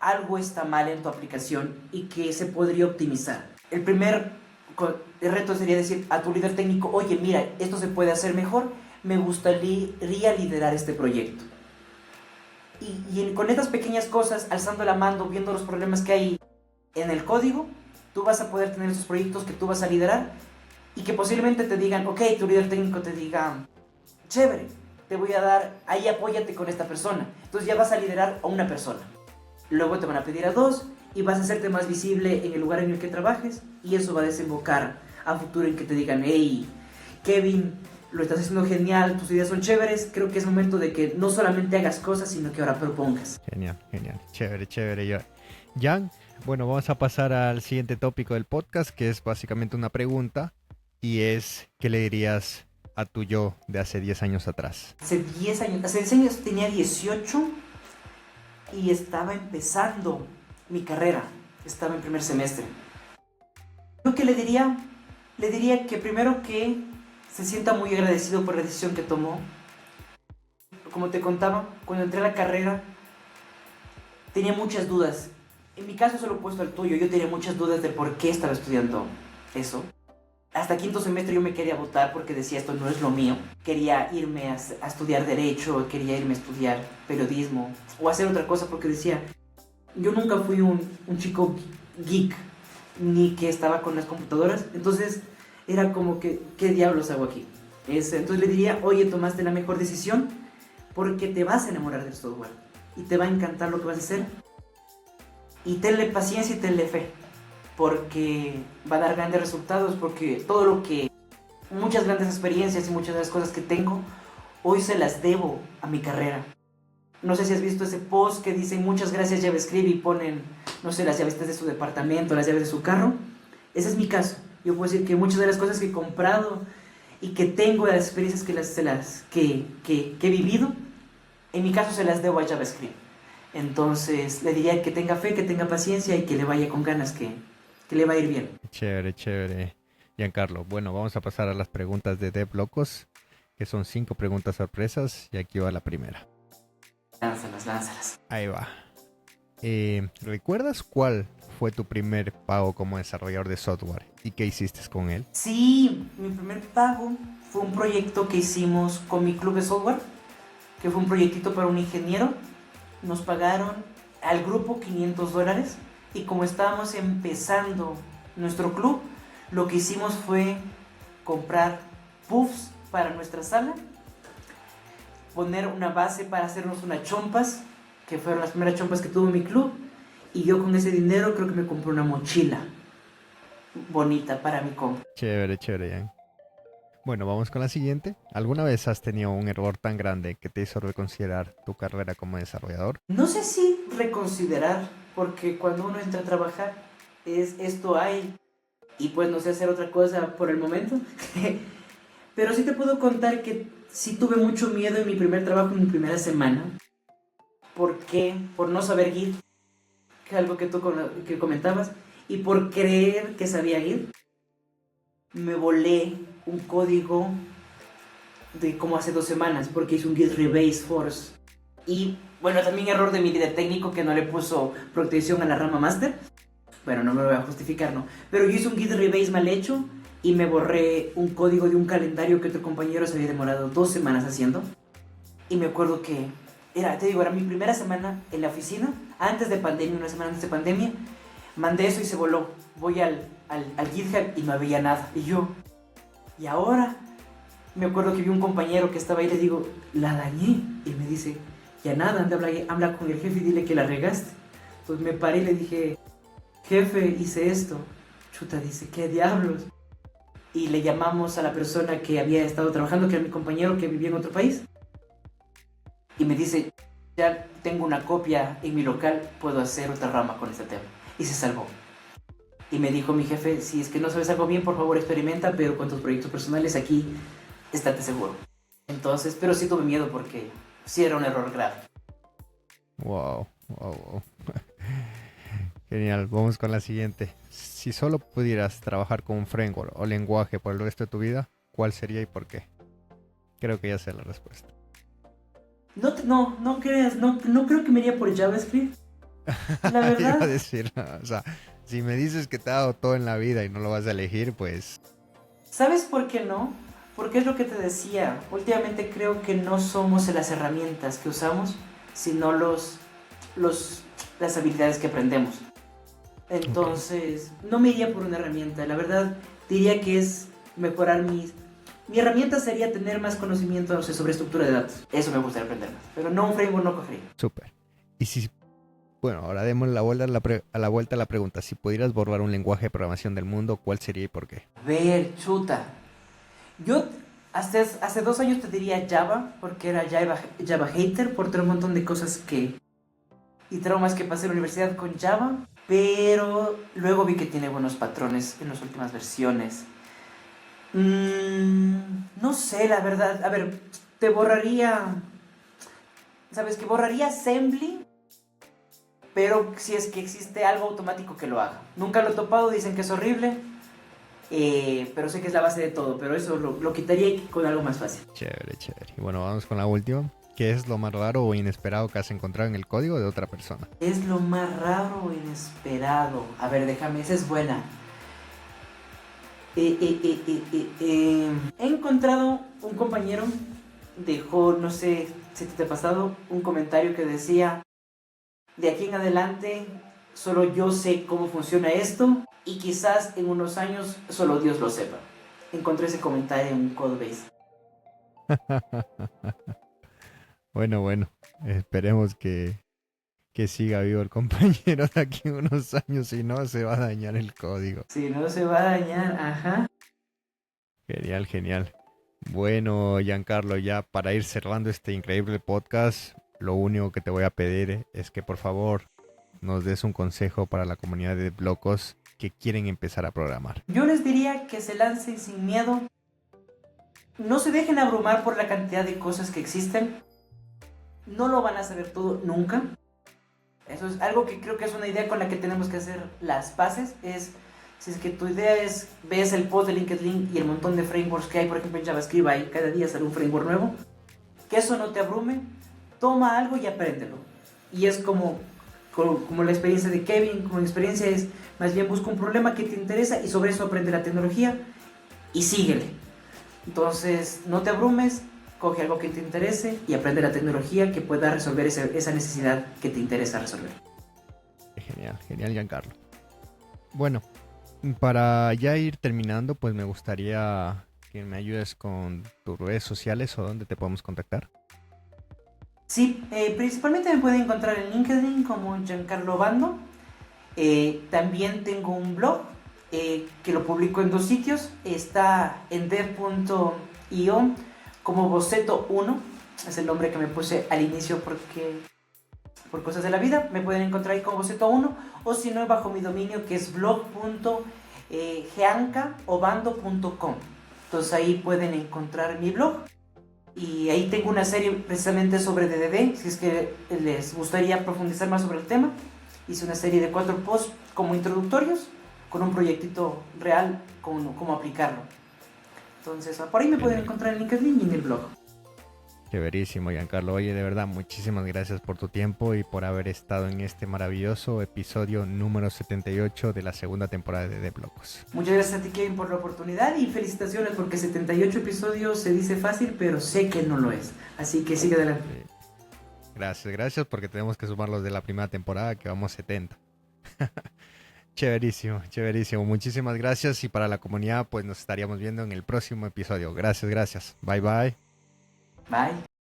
Speaker 2: algo está mal en tu aplicación y que se podría optimizar. El primer reto sería decir a tu líder técnico, oye, mira, esto se puede hacer mejor, me gustaría liderar este proyecto. Y con estas pequeñas cosas, alzando la mano, viendo los problemas que hay en el código, tú vas a poder tener esos proyectos que tú vas a liderar y que posiblemente te digan, ok, tu líder técnico te diga, chévere, te voy a dar, ahí apóyate con esta persona. Entonces ya vas a liderar a una persona. Luego te van a pedir a dos y vas a hacerte más visible en el lugar en el que trabajes y eso va a desembocar a futuro en que te digan, hey, Kevin, lo estás haciendo genial, tus ideas son chéveres, creo que es momento de que no solamente hagas cosas, sino que ahora propongas.
Speaker 1: Genial, genial, chévere, Jan. Bueno, vamos a pasar al siguiente tópico del podcast, que es básicamente una pregunta, y es, ¿qué le dirías a tu yo de hace 10 años atrás?
Speaker 2: Hace 10 años tenía 18 y estaba empezando mi carrera, estaba en primer semestre. Lo que le diría que primero que se sienta muy agradecido por la decisión que tomó. Como te contaba, cuando entré a la carrera tenía muchas dudas. En mi caso solo opuesto al tuyo, yo tenía muchas dudas de por qué estaba estudiando eso. Hasta quinto semestre yo me quería botar porque decía esto no es lo mío. Quería irme a estudiar derecho, quería irme a estudiar periodismo o hacer otra cosa porque decía, yo nunca fui un chico geek ni que estaba con las computadoras, entonces era como que, ¿qué diablos hago aquí? Entonces le diría, oye, tomaste la mejor decisión porque te vas a enamorar del software y te va a encantar lo que vas a hacer y tenle paciencia y tenle fe porque va a dar grandes resultados, porque todo lo que, muchas grandes experiencias y muchas de las cosas que tengo, hoy se las debo a mi carrera. No sé si has visto ese post que dicen muchas gracias JavaScript y ponen, no sé, las llaves de su departamento, las llaves de su carro. Ese es mi caso. Yo puedo decir que muchas de las cosas que he comprado y que tengo, las experiencias que he vivido, en mi caso se las debo a JavaScript. Entonces le diría que tenga fe, que tenga paciencia y que le vaya con ganas, que le va a ir bien.
Speaker 1: Chévere, Giancarlo. Bueno, vamos a pasar a las preguntas de Dev Locos, que son 5 preguntas sorpresas, y aquí va la primera.
Speaker 2: Lánzalas.
Speaker 1: Ahí va. ¿Recuerdas cuál fue tu primer pago como desarrollador de software y qué hiciste con él?
Speaker 2: Sí, mi primer pago fue un proyecto que hicimos con mi club de software, que fue un proyectito para un ingeniero. Nos pagaron al grupo $500 y como estábamos empezando nuestro club, lo que hicimos fue comprar puffs para nuestra sala, poner una base para hacernos unas chompas, que fueron las primeras chompas que tuvo mi club, y yo con ese dinero creo que me compré una mochila bonita para mi compa.
Speaker 1: Chévere, Jan. Bueno, vamos con la siguiente. ¿Alguna vez has tenido un error tan grande que te hizo reconsiderar tu carrera como desarrollador?
Speaker 2: No sé si reconsiderar, porque cuando uno entra a trabajar, esto hay, y pues no sé hacer otra cosa por el momento. Pero sí te puedo contar que sí tuve mucho miedo en mi primer trabajo, en mi primera semana. ¿Por qué? Por no saber Git, que es algo que tú que comentabas, y por creer que sabía Git. Me volé un código de como hace 2 semanas, porque hice un Git rebase force. Y bueno, también error de mi líder técnico que no le puso protección a la rama master. Bueno, no me lo voy a justificar, ¿no? Pero yo hice un Git rebase mal hecho y me borré un código de un calendario que otro compañero se había demorado 2 semanas haciendo. Y me acuerdo que era mi primera semana en la oficina, antes de pandemia, una semana antes de pandemia. Mandé eso y se voló. Voy al GitHub y no había nada. Y yo, ¿y ahora? Me acuerdo que vi un compañero que estaba ahí y le digo, la dañé. Y me dice, ya nada, anda, habla con el jefe y dile que la regaste. Entonces me paré y le dije, jefe, hice esto. Chuta, dice, ¿qué diablos? Y le llamamos a la persona que había estado trabajando, que era mi compañero que vivía en otro país. Y me dice, ya tengo una copia en mi local, puedo hacer otra rama con este tema. Y se salvó. Y me dijo mi jefe, si es que no sabes algo bien, por favor experimenta, pero con tus proyectos personales aquí, estate seguro. Entonces, pero sí tuve miedo porque sí era un error grave.
Speaker 1: Wow, wow, wow. Genial, vamos con la siguiente. Si solo pudieras trabajar con un framework o lenguaje por el resto de tu vida, ¿cuál sería y por qué? Creo que ya sé la respuesta.
Speaker 2: No creas, no creo que me iría por JavaScript. La
Speaker 1: Iba a
Speaker 2: verdad,
Speaker 1: decir, no, o sea, si me dices que te ha dado todo en la vida y no lo vas a elegir, pues...
Speaker 2: ¿sabes por qué no? Porque es lo que te decía. Últimamente creo que no somos las herramientas que usamos, sino las habilidades que aprendemos.
Speaker 1: Ok,
Speaker 2: Entonces, no me iría por una herramienta. La verdad, diría que es mejorar mis... Mi herramienta sería tener más conocimiento, no sé, sobre estructura de datos. Eso me gustaría aprender más. Pero no un framework no cogería.
Speaker 1: súper. Y si, bueno, ahora demos la vuelta a la vuelta a la pregunta. Si pudieras borrar un lenguaje de programación del mundo, ¿cuál sería y por qué?
Speaker 2: A ver, chuta. Yo hace 2 años te diría Java, porque era Java hater, por tener un montón de cosas y traumas que pasé en la universidad con Java. Pero luego vi que tiene buenos patrones en las últimas versiones. No sé, la verdad. A ver, te borraría. ¿Sabes? Que borraría Assembly, pero si es que existe algo automático que lo haga. Nunca lo he topado, dicen que es horrible, pero sé que es la base de todo, pero eso lo quitaría con algo más fácil.
Speaker 1: Chévere, chévere. Y bueno, vamos con la última. ¿Qué es lo más raro o inesperado que has encontrado en el código de otra persona?
Speaker 2: Es lo más raro o inesperado. A ver, déjame, esa es buena. He encontrado un compañero, dejó, no sé si te ha pasado, un comentario que decía: de aquí en adelante, solo yo sé cómo funciona esto y quizás en unos años solo Dios lo sepa. Encontré ese comentario en un codebase.
Speaker 1: Bueno, bueno, esperemos que siga vivo el compañero de aquí a unos años, si no se va a dañar el código.
Speaker 2: Si no se va a dañar, ajá.
Speaker 1: Genial, genial. Bueno, Giancarlo, ya para ir cerrando este increíble podcast, lo único que te voy a pedir es que por favor nos des un consejo para la comunidad de Blocos que quieren empezar a programar.
Speaker 2: Yo les diría que se lancen sin miedo. No se dejen abrumar por la cantidad de cosas que existen. No lo van a saber todo nunca. Eso es algo que creo que es una idea con la que tenemos que hacer las paces. Si es que tu idea es, ves el post de LinkedIn y el montón de frameworks que hay, por ejemplo en JavaScript, hay cada día sale un framework nuevo, que eso no te abrume, toma algo y apréndelo. Y es como la experiencia de Kevin, como la experiencia es, más bien busca un problema que te interesa y sobre eso aprende la tecnología y síguele. Entonces, no te abrumes, coge algo que te interese y aprende la tecnología que pueda resolver esa necesidad que te interesa resolver.
Speaker 1: Genial, genial, Giancarlo. Bueno, para ya ir terminando, pues me gustaría que me ayudes con tus redes sociales o dónde te podemos contactar.
Speaker 2: Sí, principalmente me pueden encontrar en LinkedIn como Giancarlo Bando. También tengo un blog que lo publico en 2 sitios. Está en dev.io como Boceto1. Es el nombre que me puse al inicio por cosas de la vida. Me pueden encontrar ahí como Boceto1 o si no bajo mi dominio que es blog.geancaobando.com. Entonces ahí pueden encontrar mi blog. Y ahí tengo una serie precisamente sobre DDD, si es que les gustaría profundizar más sobre el tema. Hice una serie de 4 posts como introductorios, con un proyectito real, cómo aplicarlo. Entonces, por ahí me pueden
Speaker 1: Genial.
Speaker 2: encontrar en LinkedIn y en el blog.
Speaker 1: Chéverísimo, Giancarlo. Oye, de verdad, muchísimas gracias por tu tiempo y por haber estado en este maravilloso episodio número 78 de la segunda temporada de The Blocos.
Speaker 2: Muchas gracias a ti, Kevin, por la oportunidad y felicitaciones porque 78 episodios se dice fácil, pero sé que no lo es. Así que sigue adelante.
Speaker 1: Sí. Gracias, gracias, porque tenemos que sumar los de la primera temporada, que vamos 70. Chéverísimo, chéverísimo. Muchísimas gracias y para la comunidad, pues nos estaríamos viendo en el próximo episodio. Gracias, gracias. Bye, bye.
Speaker 2: Bye.